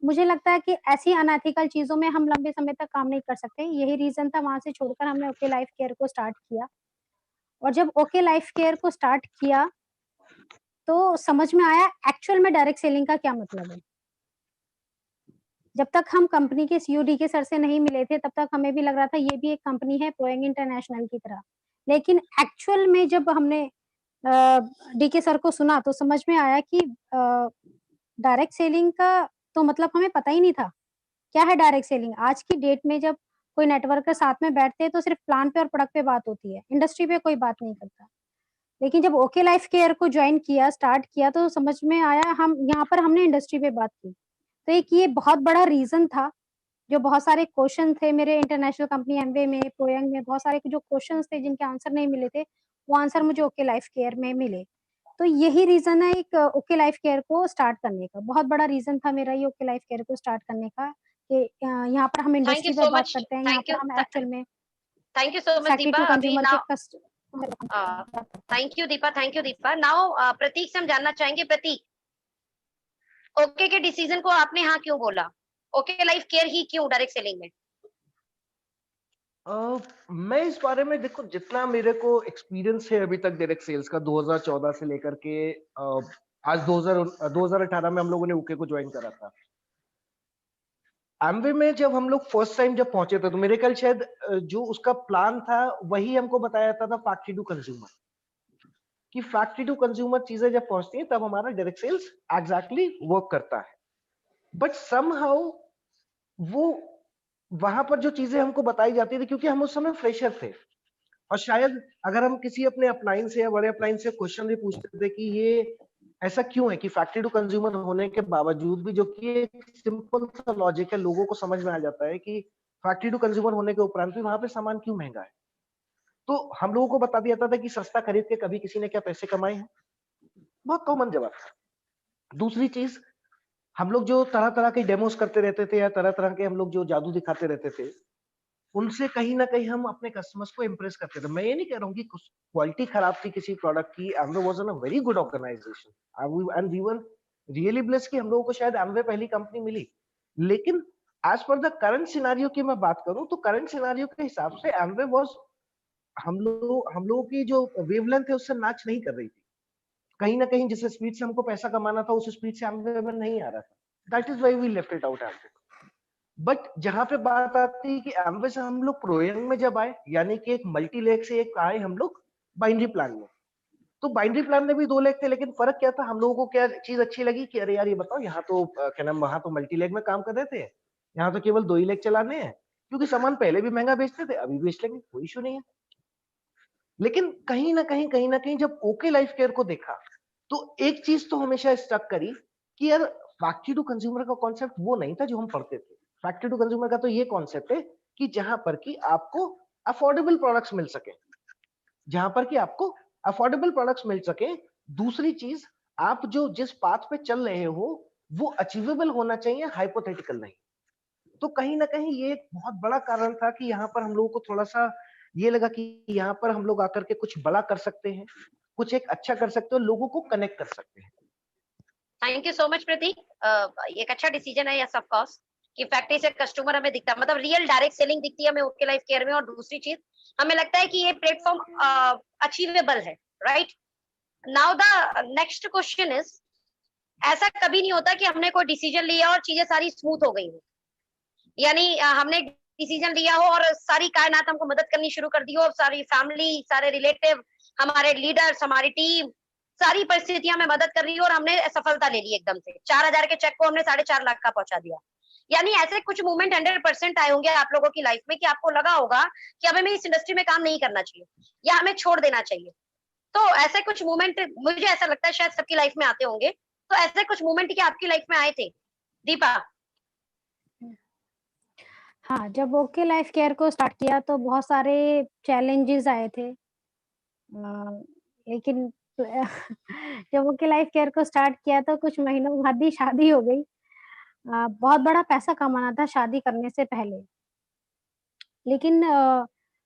मुझे लगता है कि ऐसी अनएथिकल चीज़ों में हम लंबे समय तक काम नहीं कर सकते। यही रीज़न था, वहाँ से छोड़कर हमने ओके लाइफ केयर को स्टार्ट किया। और जब ओके लाइफ केयर को स्टार्ट किया, तो समझ में आया एक्चुअल में डायरेक्ट सेलिंग का क्या मतलब है। जब तक हम कंपनी के सीओडी के सर से नहीं मिले थे, तब तक हमें भी लग रहा था ये भी एक कंपनी है प्रोइंग इंटरनेशनल की तरह। लेकिन एक्चुअल में जब हमने डीके सर को सुना, तो समझ में आया कि डायरेक्ट सेलिंग का तो मतलब हमें पता ही नहीं था। क्या है डायरेक्ट सेलिंग? आज की डेट में जब कोई नेटवर्कर साथ में बैठते हैं, तो सिर्फ प्लान पे और प्रोडक्ट पे बात होती है, इंडस्ट्री पे कोई बात नहीं करता। लेकिन जब ओके लाइफ केयर को जॉइन किया, स्टार्ट किया, तो समझ में आया हम यहाँ पर हमने इंडस्ट्री पे बात की। तो एक ये बहुत बड़ा रीज़न था, जो बहुत सारे क्वेश्चन थे मेरे इंटरनेशनल कंपनी एमवे में, प्रोयंग में बहुत सारे जो क्वेश्चन्स थे जिनके आंसर नहीं मिले थे, वो आंसर मुझे ओके लाइफ केयर में मिले। तो यही रीज़न है एक ओके लाइफ केयर को स्टार्ट करने का। बहुत बड़ा रीज़न था मेरा ये ओके लाइफ केयर को स्टार्ट करने का कि यहाँ पर हम थैंक यू इंडस्ट्री पे सो बात मच, करते हैं, यहाँ पर हम एक्चुअल में thank you so much factory Deepa. To अभी कंज्यूमर के now customer. Thank you Deepa. Now Prateek से हम जानना चाहेंगे, प्रतीक, ओके के डिसीजन को आपने हाँ क्यों बोला? ओके लाइफ केयर ही क्यों डायरेक्ट सेलिंग में? मैं इस बारे में देखो जितना मेरे को एक्सपीरियंस है अभी तक डायरेक्ट सेल्स का 2014 से लेकर के आज 2018 में हम लोगों ने ओके को ज्वाइन करा था। एमवे में जब हम लोग फर्स्ट टाइम जब पहुंचे थे, तो मेरे ख्याल शायद जो उसका प्लान था वही हमको बताया था फैक्ट्री टू कंज्यूमर, कि फैक्ट्री टू कंज्यूमर चीजें जब पहुंचती हैं तब हमारा डायरेक्ट सेल्स एग्जैक्टली वर्क करता है। बट समहाउ वो वहां पर जो चीजें हमको बताई जाती थी, क्योंकि हम उस समय फ्रेशर थे, और शायद अगर हम किसी अपने अपलाइन से या बड़े अपलाइन से क्वेश्चन भी पूछते थे कि ये ऐसा क्यों है कि फैक्ट्री टू कंज्यूमर होने के बावजूद भी, जो कि एक सिंपल सा लॉजिक है, लोगों को समझ में आ जाता है कि फैक्ट्री टू कंज्यूमर होने के उपरांत भी वहां पे सामान क्यों महंगा है, तो हम लोगों को बता दिया जाता था कि सस्ता खरीद के कभी किसी ने क्या पैसे कमाए हैं। बहुत कॉमन जवाब था। दूसरी चीज, हम लोग जो तरह तरह के डेमोस करते रहते थे या तरह तरह के हम लोग जो जादू दिखाते रहते थे, उनसे कहीं ना कहीं हम अपने कस्टमर्स को इम्प्रेस करते थे। मैं ये नहीं कह रहा हूँ कि क्वालिटी खराब थी किसी प्रोडक्ट की। Amway was a very good organisation and we were really blessed कि हम लोगों को शायद एमवे पहली कंपनी मिली। लेकिन as per the current scenario की मैं बात करूं, तो करंट सिनारियो के हिसाब से एमवे वाज हम लोगों की जो वेवलेंथ है उससे मैच नहीं कर रही थी। कहीं ना कहीं जिस स्पीड से हमको पैसा कमाना था, उस स्पीड से एमवे में नहीं आ रहा था। That is why we left it out Amway. But जहां पे बात आती है कि एमवे से हम लोग प्रोयंग में जब आए, यानी कि एक मल्टी लेग से एक आए हम लोग बाइनरी प्लान में, तो बाइनरी प्लान में भी 2 लेग थे, लेकिन फर्क क्या था, हम लोगों को क्या चीज अच्छी लगी कि अरे यार ये बताओ, यहाँ तो क्या नाम, वहां तो मल्टी लेग में काम कर रहे थे, यहाँ तो केवल 2 ही लेग चलाने हैं, क्योंकि सामान पहले भी महंगा बेचते थे, अभी बेच लेंगे, कोई इशू नहीं है। लेकिन कहीं ना कहीं जब ओके लाइफ केयर को देखा, तो एक चीज तो हमेशा स्टक करी कि यार फैक्ट्री टू कंज्यूमर का कॉन्सेप्ट वो नहीं था जो हम पढ़ते थे। फैक्ट्री टू कंज्यूमर का तो ये कॉन्सेप्ट है कि जहां पर कि आपको अफोर्डेबल प्रोडक्ट्स मिल सके, जहां पर कि आपको अफोर्डेबल प्रोडक्ट्स मिल सके। दूसरी चीज, आप जो जिस पाथ पे चल रहे हो वो अचीवेबल होना चाहिए, हाइपोथेटिकल नहीं। तो कहीं ना कहीं ये एक बहुत बड़ा कारण था कि यहाँ पर हम लोगों को थोड़ा सा ये लगा कि यहाँ पर हम लोग आकर के कुछ बड़ा कर सकते हैं, कुछ एक अच्छा कर सकते हो, लोगों को कनेक्ट कर सकते हैं। थैंक यू सो मच प्रतीक। एक अच्छा डिसीजन है यस ऑफ कोर्स कि फैक्ट्री से कस्टमर हमें दिखता है, मतलब रियल डायरेक्ट सेलिंग दिखती है हमें ओके लाइफ केयर में। और दूसरी चीज, हमें लगता है कि ये प्लेटफॉर्म अचीवेबल है, right? Now the next question is, ऐसा कभी नहीं होता कि हमने कोई डिसीजन लिया और चीजें सारी स्मूथ हो गई हो, यानी हमने डिसीजन लिया हो और सारी कायनात हमको मदद करनी शुरू कर दी हो, सारी फैमिली, सारे रिलेटिव, हमारे लीडर्स, हमारी टीम, सारी परिस्थितियां हमें मदद कर रही है और हमने सफलता ले ली एकदम से। 4,000 के चेक को हमने 4.5 लाख का पहुंचा दिया। यानी ऐसे कुछ मूवमेंट 100% आए होंगे आप लोगों की लाइफ में कि आपको लगा होगा कि अब हमें इस इंडस्ट्री में काम नहीं करना चाहिए या हमें छोड़ देना चाहिए। तो ऐसे कुछ मूवमेंट मुझे ऐसा लगता है शायद सबकी लाइफ में आते होंगे। तो ऐसे कुछ मूवमेंट क्या आपकी लाइफ में आए थे दीपा? हाँ, जब ओके लाइफ केयर को स्टार्ट किया तो बहुत सारे चैलेंजेस आए थे। लेकिन जब ओके लाइफ केयर को स्टार्ट किया तो कुछ महीनों बाद ही शादी हो गई। बहुत बड़ा पैसा कमाना था शादी करने से पहले। लेकिन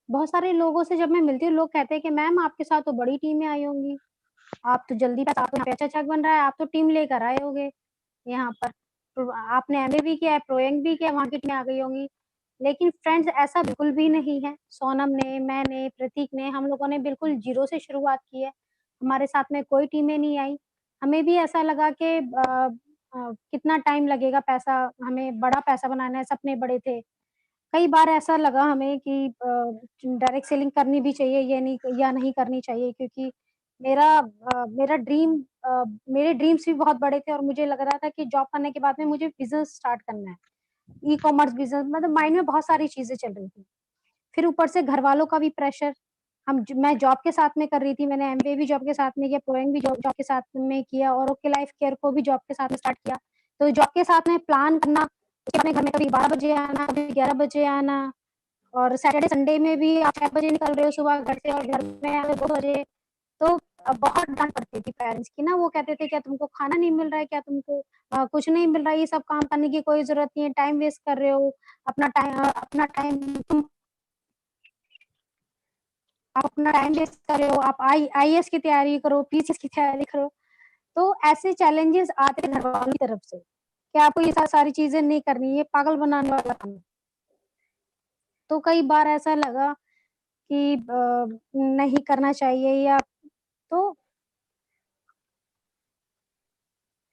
बहुत सारे लोगों से जब मैं मिलती हूँ, लोग कहते हैं कि मैम आपके साथ तो बड़ी टीमें आई होंगी, आप तो जल्दी पैसा आपको यहाँ पे अच्छा चेक बन रहा है, आप तो टीम लेकर आए होंगे यहाँ पर। तो आपने एमए भी किया है, प्रोएंग भी किया है, वहाँ की टीमें आ गई होंगी। लेकिन फ्रेंड्स ऐसा बिल्कुल भी नहीं है। सोनम ने, मैंने, प्रतीक ने, हम लोगों ने बिल्कुल ज़ीरो से शुरुआत की है। हमारे साथ में कोई टीमें नहीं आई। हमें भी ऐसा लगा कि कितना टाइम लगेगा, पैसा हमें बड़ा पैसा बनाना है, सपने बड़े थे। कई बार ऐसा लगा हमें कि डायरेक्ट सेलिंग करनी भी चाहिए ये नहीं या नहीं करनी चाहिए, क्योंकि मेरा मेरे ड्रीम्स भी बहुत बड़े थे और मुझे लग रहा था कि जॉब करने के बाद में मुझे बिज़नेस स्टार्ट करना है। ई-कॉमर्स बिज़नेस, मतलब माइंड में बहुत सारी चीज़ें चल रही थी। फिर ऊपर से घरवालों का भी प्रेशर, मैं जॉब के साथ में कर रही थी, मैंने एमबीए भी जॉब के साथ में किया, प्रोएम भी जॉब जॉब के साथ में किया और ओके लाइफ केयर को भी जॉब के साथ में स्टार्ट किया। तो जॉब के साथ में प्लान करना, उसके बाद में घर में कभी 12 बजे आना, कभी 11 बजे आना और सैटरडे संडे में भी आप 6 बजे निकल रहे हो सुबह घर से और घर में आ रहे हो 2 बजे। तो बहुत डाँट पड़ती थी पेरेंट्स की ना, वो कहते थे क्या तुमको खाना नहीं मिल रहा है? क्या तुमको कुछ नहीं मिल रहा है? ये सब काम करने की कोई ज़रूरत नहीं है, टाइम वेस्ट कर रहे हो, अपना टाइम तुम आप अपना टाइम वेस्ट कर रहे हो, आप आईएएस की तैयारी करो, पीसीएस की तैयारी करो। तो ऐसे चैलेंजेस आते हैं घरवालों की तरफ से, कि आपको ये सारी चीज़ें नहीं करनी, ये पागल बनाने वाला काम है। तो कई बार ऐसा लगा कि नहीं करना चाहिए या तो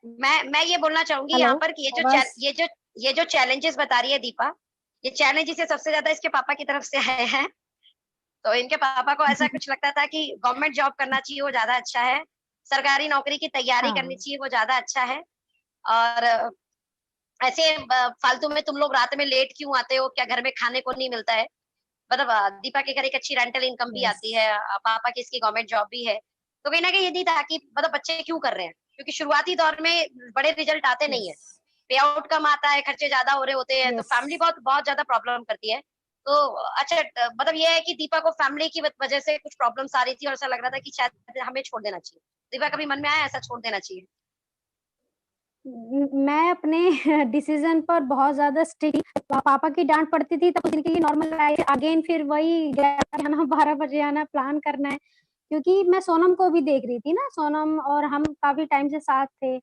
मैं ये बोलना चाहूंगी हेलो, यहाँ पर कि आवाज़ ये जो चैलेंजेस बता रही है दीपा, ये चैलेंज इसे सबसे ज्यादा इसके पापा की तरफ से आए हैं। तो इनके पापा को ऐसा कुछ लगता था कि गवर्नमेंट जॉब करना चाहिए, वो ज्यादा अच्छा है, सरकारी नौकरी की तैयारी करनी हाँ, चाहिए, वो ज्यादा अच्छा है। और ऐसे फालतू में तुम लोग रात में लेट क्यों आते हो, क्या घर में खाने को नहीं मिलता है? मतलब दीपा के घर एक अच्छी रेंटल इनकम भी यस, आती है, पापा की इसकी गवर्नमेंट जॉब भी है। तो कहीं ना कहीं ये नहीं था कि मतलब बच्चे क्यों कर रहे हैं, क्योंकि शुरुआती दौर में बड़े रिजल्ट आते नहीं यस, है, पे आउट कम आता है, खर्चे ज्यादा हो रहे होते हैं, तो यस। फैमिली बहुत बहुत ज्यादा प्रॉब्लम करती है। तो अच्छा, मतलब ये है कि दीपा को फैमिली की वजह से कुछ प्रॉब्लम्स आ रही थी और ऐसा लग रहा था कि शायद हमें छोड़ देना चाहिए। दीपा कभी मन में आया ऐसा छोड़ देना चाहिए? मैं अपने डिसीज़न पर बहुत ज़्यादा स्ट्रिक्ट, पापा की डाँट पड़ती थी, तब कुछ दिन के लिए नॉर्मल लाइफ़ अगेन फिर वही 11 बजे आना, 12 बजे आना, प्लान करना है। क्योंकि मैं सोनम को भी देख रही थी ना, सोनम और हम काफ़ी टाइम से साथ थे।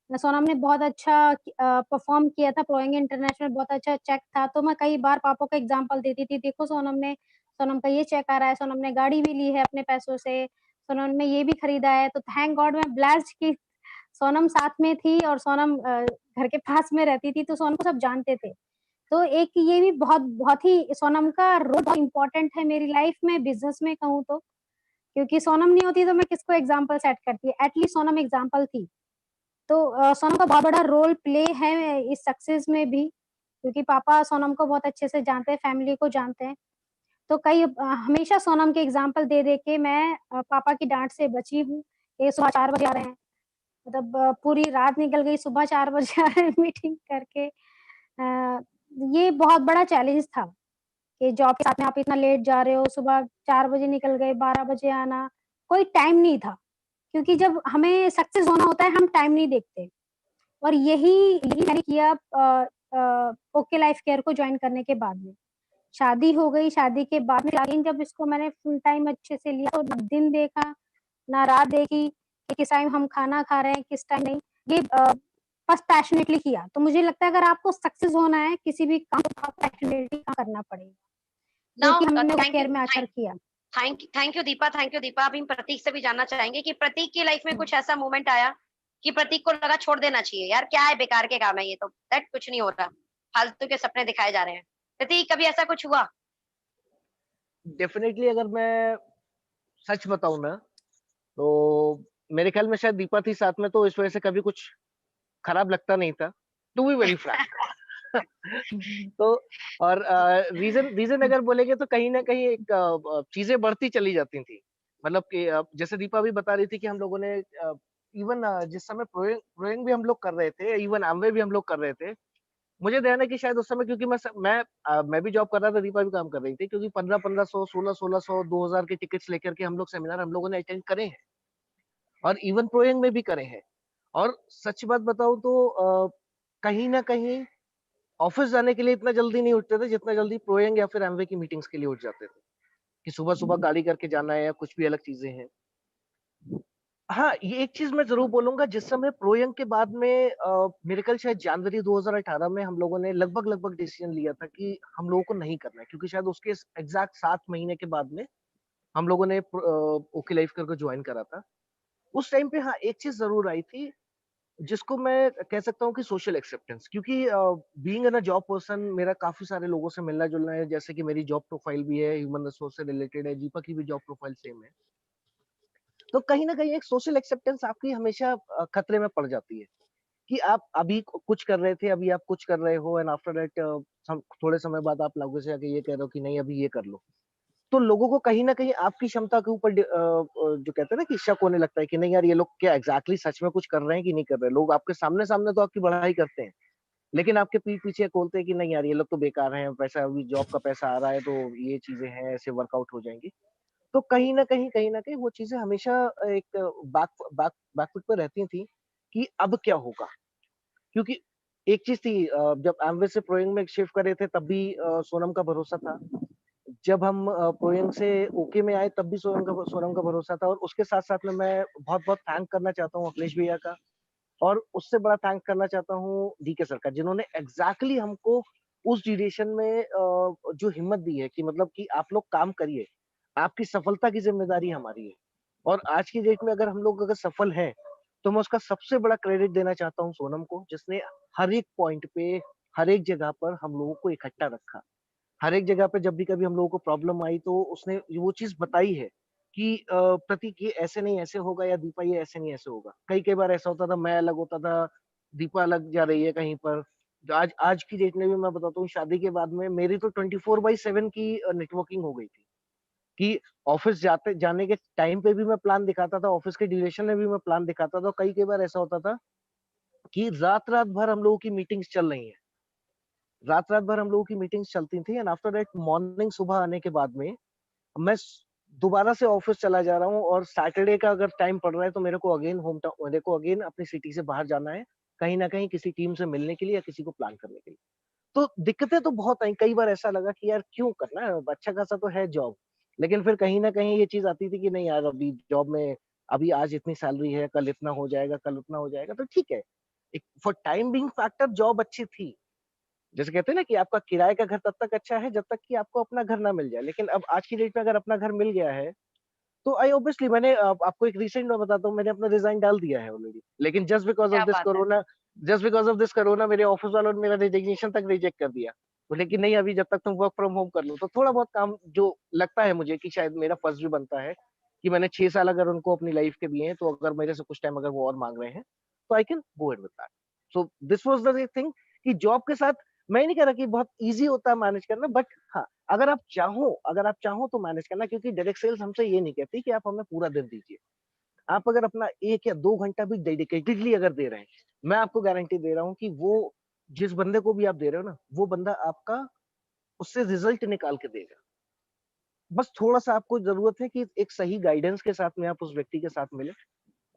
सोनम ने बहुत अच्छा परफ़ॉर्म किया था, फ्लोइंग इंटरनेशनल बहुत अच्छा चेक था, तो मैं कई बार पापा को एग्ज़ाम्पल देती थी, देखो सोनम का ये चेक आ रहा है, सोनम ने गाड़ी भी ली है अपने पैसों से, सोनम ने ये भी खरीदा है, तो थैंक गॉड मैं ब्लेस्ड कि सोनम साथ में थी और सोनम घर के पास में रहती थी, तो सोनम को सब जानते थे। तो एक ये भी बहुत ही सोनम का रोल बहुत इम्पोर्टेंट है मेरी लाइफ़ में, बिज़नेस में कहूँ तो, क्योंकि सोनम नहीं होती तो मैं किसको एग्ज़ाम्पल सेट करती, एटलीस्ट सोनम एग्ज़ाम्पल थी। तो सोनम का बहुत बड़ा रोल प्ले है इस सक्सेस में भी, क्योंकि पापा सोनम को बहुत अच्छे से जानते हैं, फैमिली को जानते हैं। तो हमेशा सोनम के एग्ज़ाम्पल दे के मैं पापा की डाँट से बची हूँ। ये सुबह 4 बजे आ रहे हैं, मतलब पूरी रात निकल गई, सुबह 4 बजे आ रहे हैं मीटिंग करके। ये बहुत बड़ा चैलेंज था कि जॉब के साथ में आप इतना लेट जा रहे हो, सुबह 4 बजे निकल गए, 12 बजे आना, कोई टाइम नहीं था। क्योंकि जब हमें सक्सेस होना होता है, हम टाइम नहीं देखते। और यही यही मैंने किया ओके लाइफ केयर को जॉइन करने के बाद में। शादी हो गई, शादी के बाद में अगेन जब इसको मैंने फुल टाइम अच्छे से लिया, तो ना दिन देखा, ना रात देखी कि किस टाइम हम खाना खा रहे हैं, किस टाइम नहीं। ये बस पैशनेटली किया। तो मुझे लगता है अगर आपको सक्सेस होना है किसी भी काम को, तो आपको पैशनेटली काम करना पड़ेगा, जो नाउ कि हमने ओके थैंक यू केयर में आकर किया। Thank you Deepa. अभी हम प्रतीक से भी जानना चाहेंगे कि प्रतीक की लाइफ में कुछ ऐसा मोमेंट आया कि प्रतीक को लगा छोड़ देना चाहिए, यार क्या है, बेकार के काम है ये, तो दैट कुछ नहीं हो रहा, फालतू के सपने दिखाए जा रहे हैं। प्रतीक कभी ऐसा कुछ हुआ? डेफिनेटली अगर मैं सच बताऊँ ना, तो मेरे ख्याल में शायद दीपा थी साथ में, तो इस वजह से कभी कुछ खराब लगता नहीं था, टू बी वेरी फ्रैंक। तो और रीज़न रीज़न अगर बोलेंगे तो कहीं न कहीं एक चीज़ें बढ़ती चली जाती थी। मतलब कि जैसे दीपा भी बता रही थी कि हम लोगों ने इवन जिस समय प्रोइंग भी हम लोग कर रहे थे, इवन एमवे भी हम लोग कर रहे थे। मुझे ध्यान है कि शायद उस समय क्योंकि मैं भी जॉब कर रहा था, दीपा भी काम कर रही थी, क्योंकि 15-1500, 1600, 2000 के टिकट्स लेकर के हम लोग सेमिनार हम लोगों ने अटेंड करे हैं और इवन प्रोइंग में भी करे हैं। और सच बात बताऊँ तो कहीं ना कहीं ऑफिस जाने के लिए इतना जल्दी नहीं उठते थे जितना जल्दी प्रोयंग या फिर एमवे की मीटिंग्स के लिए उठ जाते थे, कि सुबह सुबह गाड़ी करके जाना है या कुछ भी अलग चीजें हैं। हाँ, ये एक चीज मैं जरूर बोलूंगा, जिस समय प्रोयंग के बाद में मेरे ख्याल शायद जनवरी 2018 में हम लोगों ने लगभग डिसीजन लिया था कि हम लोगों को नहीं करना है, क्योंकि शायद उसके एग्जैक्ट 7 महीने के बाद में हम लोगों ने ओके लाइफ को ज्वाइन करा था। उस टाइम पे हाँ, एक चीज जरूर आई थी जिसको मैं कह सकता हूँ कि सोशल एक्सेप्टेंस, क्योंकि being an a job person मेरा काफी सारे लोगों से मिलना जुलना है, जैसे कि मेरी जॉब प्रोफाइल भी है ह्यूमन रिसोर्स से रिलेटेड है, दीपक की भी जॉब प्रोफाइल सेम है। तो कहीं ना कहीं एक सोशल एक्सेप्टेंस आपकी हमेशा खतरे में पड़ जाती है, कि आप अभी कुछ कर रहे थे, अभी आप कुछ कर रहे हो, एंड आफ्टर दैट थोड़े समय बाद आप लोगों से आके ये कह रहे हो कि नहीं अभी ये कर लो। तो लोगों को कहीं ना कहीं आपकी क्षमता के ऊपर जो कहते हैं ना कि शक होने लगता है कि नहीं यार ये लोग क्या एग्जैक्टली सच में कुछ कर रहे हैं कि नहीं कर रहे। लोग आपके सामने सामने तो आपकी बढ़ाई करते हैं, लेकिन आपके पीठ पीछे बोलते हैं कि नहीं यार ये लोग तो बेकार हैं, पैसा अभी जॉब का पैसा आ रहा है तो ये चीजें हैं, ऐसे वर्कआउट हो जाएंगी। तो कहीं ना कहीं वो चीजें हमेशा एक बैकफुट पे रहती थी कि अब क्या होगा। क्योंकि एक चीज थी, जब एमवे से प्रोइंग में शिफ्ट करे थे तब भी सोनम का भरोसा था, जब हम प्रोइंग से ओके में आए तब भी सोनम का भरोसा था। और उसके साथ साथ में मैं बहुत बहुत थैंक करना चाहता हूँ अखिलेश भैया का, और उससे बड़ा थैंक करना चाहता हूँ डीके सर का, जिन्होंने एग्जैक्टली हमको उस ड्यूरेशन में जो हिम्मत दी है कि मतलब कि आप लोग काम करिए, आपकी सफलता की जिम्मेदारी हमारी है। और आज की डेट में अगर सफल हैं, तो मैं उसका सबसे बड़ा क्रेडिट देना चाहता हूँ सोनम को, जिसने हर एक पॉइंट पे, हर एक जगह पर हम लोगों को इकट्ठा रखा। हर एक जगह पे जब भी कभी हम लोगों को प्रॉब्लम आई तो उसने वो चीज बताई है कि प्रतीक ये ऐसे नहीं ऐसे होगा, या दीपा ये ऐसे नहीं ऐसे होगा। कई कई बार ऐसा होता था मैं अलग होता था, दीपा अलग जा रही है कहीं पर। आज आज की डेट में भी मैं बताता हूँ, शादी के बाद में मेरी तो 24/7 की नेटवर्किंग हो गई थी, कि ऑफिस जाने के टाइम पे भी मैं प्लान दिखाता था, ऑफिस के ड्यूरेशन में भी मैं प्लान दिखाता था। कई कई बार ऐसा होता था कि रात रात भर हम लोगों की मीटिंग्स चल रही है, रात रात भर हम लोगों की मीटिंग्स चलती थी, एंड आफ्टर दैट मॉर्निंग सुबह आने के बाद में मैं दोबारा से ऑफिस चला जा रहा हूँ, और सैटरडे का अगर टाइम पड़ रहा है तो मेरे को अगेन अपनी सिटी से बाहर जाना है, कहीं ना कहीं किसी टीम से मिलने के लिए या किसी को प्लान करने के लिए। तो दिक्कतें तो बहुत आई, कई बार ऐसा लगा कि यार क्यों करना है, अच्छा खासा तो है जॉब। लेकिन फिर कहीं ना कहीं ये चीज आती थी कि नहीं यार अभी जॉब में, अभी आज इतनी सैलरी है, कल इतना हो जाएगा, कल उतना हो जाएगा, तो ठीक है। एक for time being factor job अच्छी थी। जैसे कहते हैं ना कि आपका किराए का घर तब तक अच्छा है जब तक कि आपको अपना घर ना मिल जाए। लेकिन अब आज की डेट में अगर अपना घर मिल गया है तो आई ऑब्वियसली मैंने आपको एक रिसेंट में बताता हूँ, मैंने अपना रिजाइन डाल दिया है ऑलरेडी। लेकिन क्या बात है। Just because of this corona मेरे ऑफिस वालों ने मेरा रेजिग्नेशन तक रिजेक्ट कर दिया। तो लेकिन नहीं, अभी जब तक तुम वर्क फ्रॉम होम कर लो तो थोड़ा बहुत काम जो लगता है मुझे कि शायद मेरा फर्ज भी बनता है कि मैंने 6 साल अगर उनको अपनी लाइफ के दिए हैं, तो अगर मेरे से कुछ टाइम अगर वो और मांग रहे हैं तो I can go it with that. So this was the thing कि जॉब के साथ मैं नहीं कह रहा कि बहुत इजी होता है मैनेज करना, बट हाँ, अगर आप चाहो तो मैनेज करना। क्योंकि डायरेक्ट सेल्स हमसे ये नहीं कहती कि आप हमें पूरा दिन दीजिए। आप अगर अपना 1 या 2 घंटा भी डेडिकेटेडली अगर दे रहे हैं, मैं आपको गारंटी दे रहा हूँ कि वो जिस बंदे को भी आप दे रहे हो ना, वो बंदा आपका उससे रिजल्ट निकाल के देगा। बस थोड़ा सा आपको जरूरत है कि एक सही गाइडेंस के साथ में आप उस व्यक्ति के साथ मिले,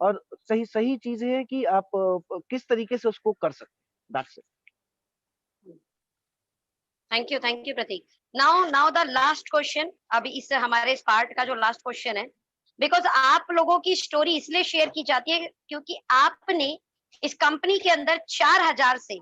और सही सही चीज है कि आप किस तरीके से उसको कर सकते हैं। That's thank you Prateek. Now the last question, अभी इस हमारे इस पार्ट का जो लास्ट क्वेश्चन है, बिकॉज आप लोगों की स्टोरी इसलिए शेयर की जाती है क्योंकि आपने इस कंपनी के अंदर 4,000 से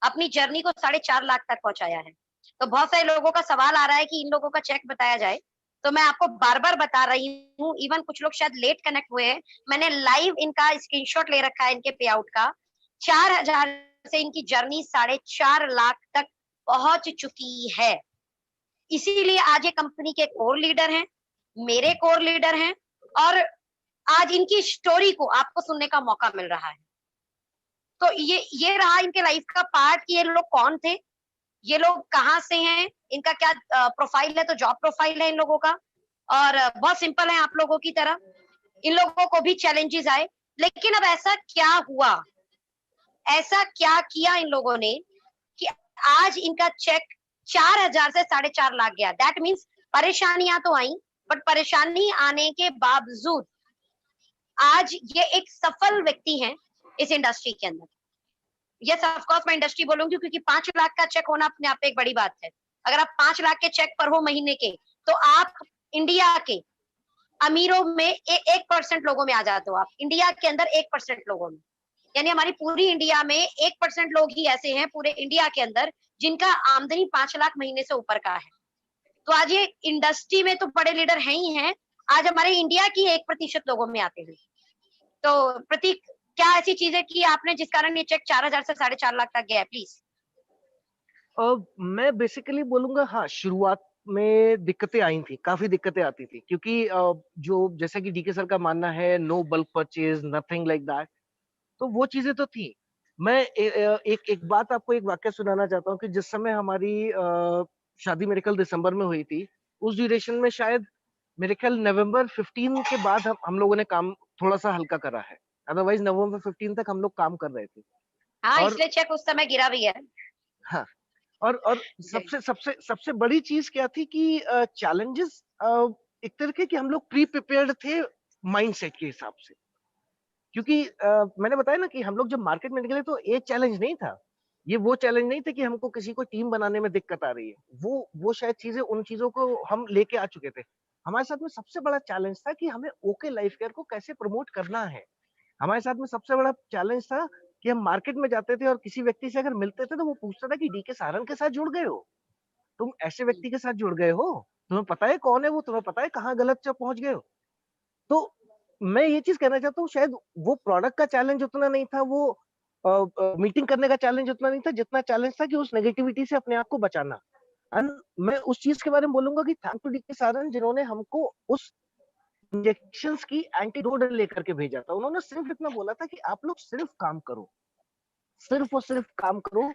अपनी जर्नी को 4.5 लाख तक पहुंचाया है। तो बहुत सारे लोगों का सवाल आ रहा है कि इन लोगों का चेक बताया जाए, तो मैं आपको बार बार बता रही हूँ। इवन कुछ लोग शायद लेट कनेक्ट हुए हैं, मैंने लाइव इनका स्क्रीनशॉट ले रखा है इनके पे आउट का। 4,000 से इनकी जर्नी 4.5 लाख तक पहुंच चुकी है। इसीलिए आज ये कंपनी के कोर लीडर हैं, मेरे कोर लीडर हैं, और आज इनकी स्टोरी को आपको सुनने का मौका मिल रहा है। तो ये रहा इनके लाइफ का पार्ट कि ये लोग कौन थे, ये लोग कहाँ से हैं, इनका क्या प्रोफाइल है। तो जॉब प्रोफाइल है इन लोगों का, और बहुत सिंपल है आप लोगों की तरह। इन लोगों को भी चैलेंजेस आए, लेकिन अब ऐसा क्या हुआ, ऐसा क्या किया इन लोगों ने कि आज इनका चेक 4,000 से 4.5 लाख गया। दैट मीन्स परेशानियां तो आई, बट परेशानी आने के बावजूद आज ये एक सफल व्यक्ति हैं इस इंडस्ट्री के अंदर। यस ऑफ कोर्स मैं इंडस्ट्री बोलूंगी, क्योंकि 5 लाख का चेक होना अपने आप में एक बड़ी बात है। अगर आप 5 लाख के चेक पर हो महीने के, तो आप इंडिया के अमीरों में 1% लोगों में आ जाते हो। आप इंडिया के अंदर 1% लोगों में, यानी हमारी पूरी इंडिया में 1% लोग ही ऐसे हैं पूरे इंडिया के अंदर जिनका आमदनी 5 लाख महीने से ऊपर का है। तो आज ये इंडस्ट्री में तो बड़े लीडर हैं ही हैं, आज हमारे इंडिया की 1% लोगों में आते हैं। तो प्रतीक, क्या ऐसी चीजें की आपने जिस कारण ये चेक 4,000 से 4.5 लाख तक गया है, प्लीज? मैं बेसिकली बोलूंगा, हाँ, शुरुआत में दिक्कतें आई थी, काफी दिक्कतें आती थी, क्योंकि जो जैसा कि डीके सर का मानना है, no bulk purchase, nothing like that, तो वो चीजें तो थी। मैं एक बात आपको, एक वाक्य सुनाना चाहता हूँ कि जिस समय हमारी शादी मेरे ख्याल दिसंबर में हुई थी, उस ड्यूरेशन में शायद मेरे ख्याल नवंबर 15 के बाद हम लोगों ने काम थोड़ा सा हल्का करा है। अदरवाइज नवंबर 15 तक हम लोग काम कर रहे थे। हाँ, और इसलिए चेक उस समय गिरा भी है। हाँ, और सबसे सबसे सबसे बड़ी चीज क्या थी कि चैलेंजेस एक तरीके कि हम लोग प्री प्रिपेयर्ड थे माइंडसेट के हिसाब से, क्योंकि मैंने बताया ना कि हम लोग जब मार्केट में निकले तो एक चैलेंज नहीं था, ये वो चैलेंज नहीं था कि हमको किसी को टीम बनाने में दिक्कत आ रही है, वो शायद चीजें, उन चीजों को हम लेके आ चुके थे। हमारे साथ में सबसे बड़ा चैलेंज था कि हमें ओके लाइफ केयर को कैसे प्रमोट करना है। हमारे साथ में सबसे बड़ा चैलेंज था कि हम मार्केट में जाते थे और किसी व्यक्ति से अगर मिलते थे तो वो पूछता था कि डीके सारंग के साथ जुड़ गए हो, तुम ऐसे व्यक्ति के साथ जुड़ गए हो, तुम्हें पता है कौन है वो, तुम्हें पता है कहाँ गलत जब पहुंच गए हो। तो मैं ये चीज कहना चाहता हूँ, शायद वो प्रोडक्ट का चैलेंज उतना नहीं था, वो मीटिंग करने का चैलेंज उतना नहीं था, जितना चैलेंज था कि उस नेगेटिविटी से अपने आप को बचाना। एंड मैं उस चीज के बारे में बोलूंगा कि थैंक टू डीके सारंग, जिन्होंने हमको उस इंजेक्शंस की एंटीडोट लेकर के भेजा था। उन्होंने सिर्फ इतना बोला था कि आप लोग सिर्फ काम करो, सिर्फ और सिर्फ काम करो।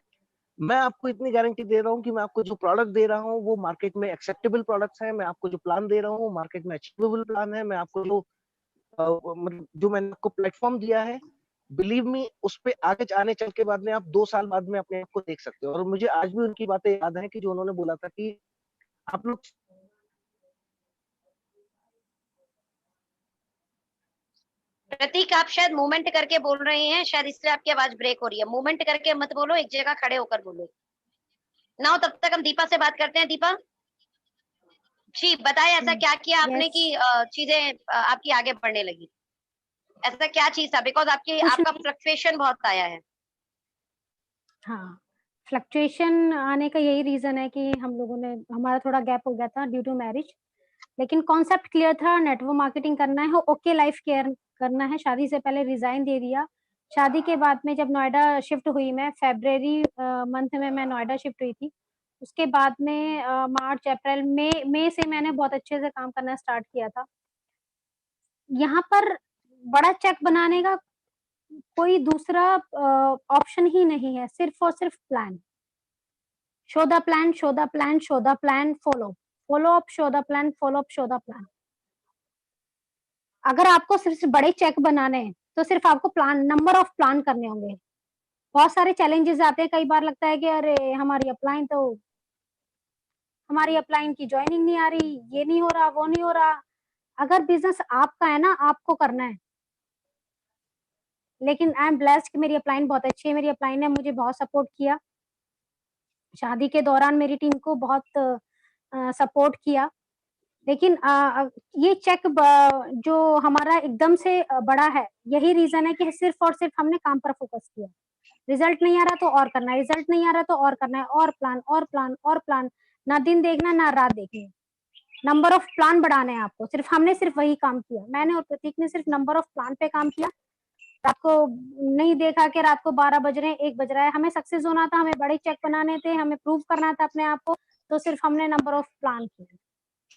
मैं आपको इतनी गारंटी दे रहा हूँ कि मैं आपको जो प्रोडक्ट दे रहा हूँ वो मार्केट में एक्सेप्टेबल प्रोडक्ट्स है, मैं आपको जो प्लान दे रहा हूँ मार्केट में अचीवेबल प्लान है, मैं आपको जो मतलब जो मैंने आपको प्लेटफॉर्म दिया है, बिलीव मी, उस पे आगे आने चल के बाद में आप 2 साल बाद में अपने आप को देख सकते हो। और मुझे आज भी उनकी बातें याद है कि जो उन्होंने बोला था कि आप लोग। प्रतीक, आप शायद मूवमेंट करके बोल रहे हैं, शायद इसलिए आपकी आवाज ब्रेक हो रही है। मूवमेंट करके मत बोलो, एक जगह खड़े होकर बोलो ना। तब तक हम दीपा से बात करते हैं। दीपा जी, बताएं ऐसा क्या किया आपने यस। कि चीजें आपकी आगे बढ़ने लगी? ऐसा क्या चीज था? बिकॉज कुछ आपका नहीं। फ्लक्चुएशन बहुत आया है। हाँ, फ्लक्चुएशन आने का यही रीजन है कि हम लोगों ने, हमारा थोड़ा गैप हो गया था ड्यू टू मैरिज, लेकिन कॉन्सेप्ट क्लियर था, नेटवर्क मार्केटिंग करना है, ओके लाइफ केयर करना है। शादी से पहले रिजाइन दे दिया। शादी के बाद में जब नोएडा शिफ्ट हुई, मैं फरवरी मंथ में मैं नोएडा शिफ्ट हुई थी। उसके बाद में मार्च अप्रैल मई से मैंने बहुत अच्छे से काम करना स्टार्ट किया था। यहाँ पर बड़ा चेक बनाने का कोई दूसरा ऑप्शन ही नहीं है, सिर्फ और सिर्फ plan. Show the plan, show the plan, show the plan, follow up, show the plan, follow up, show the plan. अगर आपको सिर्फ बड़े चेक बनाने हैं तो सिर्फ आपको प्लान, नंबर ऑफ प्लान करने होंगे। बहुत सारे चैलेंजेस आते हैं, कई बार लगता है कि अरे हमारी अपलाइन की ज्वाइनिंग नहीं आ रही, ये नहीं हो रहा, वो नहीं हो रहा। अगर बिजनेस आपका है ना, आपको करना है। लेकिन आई एम ब्लेस्ड कि मेरी अपलाइन बहुत अच्छी है, मेरी अपलाइन ने मुझे बहुत सपोर्ट किया। शादी के दौरान मेरी टीम को बहुत सपोर्ट किया। लेकिन ये चेक जो हमारा एकदम से बड़ा है, यही रीजन है कि सिर्फ और सिर्फ हमने काम पर फोकस किया। रिजल्ट नहीं आ रहा तो और करना है, रिजल्ट नहीं आ रहा तो और करना है, और प्लान और प्लान और प्लान, ना दिन देखना ना रात देखनी। नंबर ऑफ प्लान बढ़ाने हैं आपको, सिर्फ हमने सिर्फ वही काम किया। मैंने और प्रतीक ने सिर्फ नंबर ऑफ प्लान पे काम किया। रात को नहीं देखा कि रात को 12 बज रहे हैं, 1 बज रहा है। हमें सक्सेस होना था, हमें बड़े चेक बनाने थे, हमें प्रूव करना था अपने आप को, तो सिर्फ हमने नंबर ऑफ प्लान किए।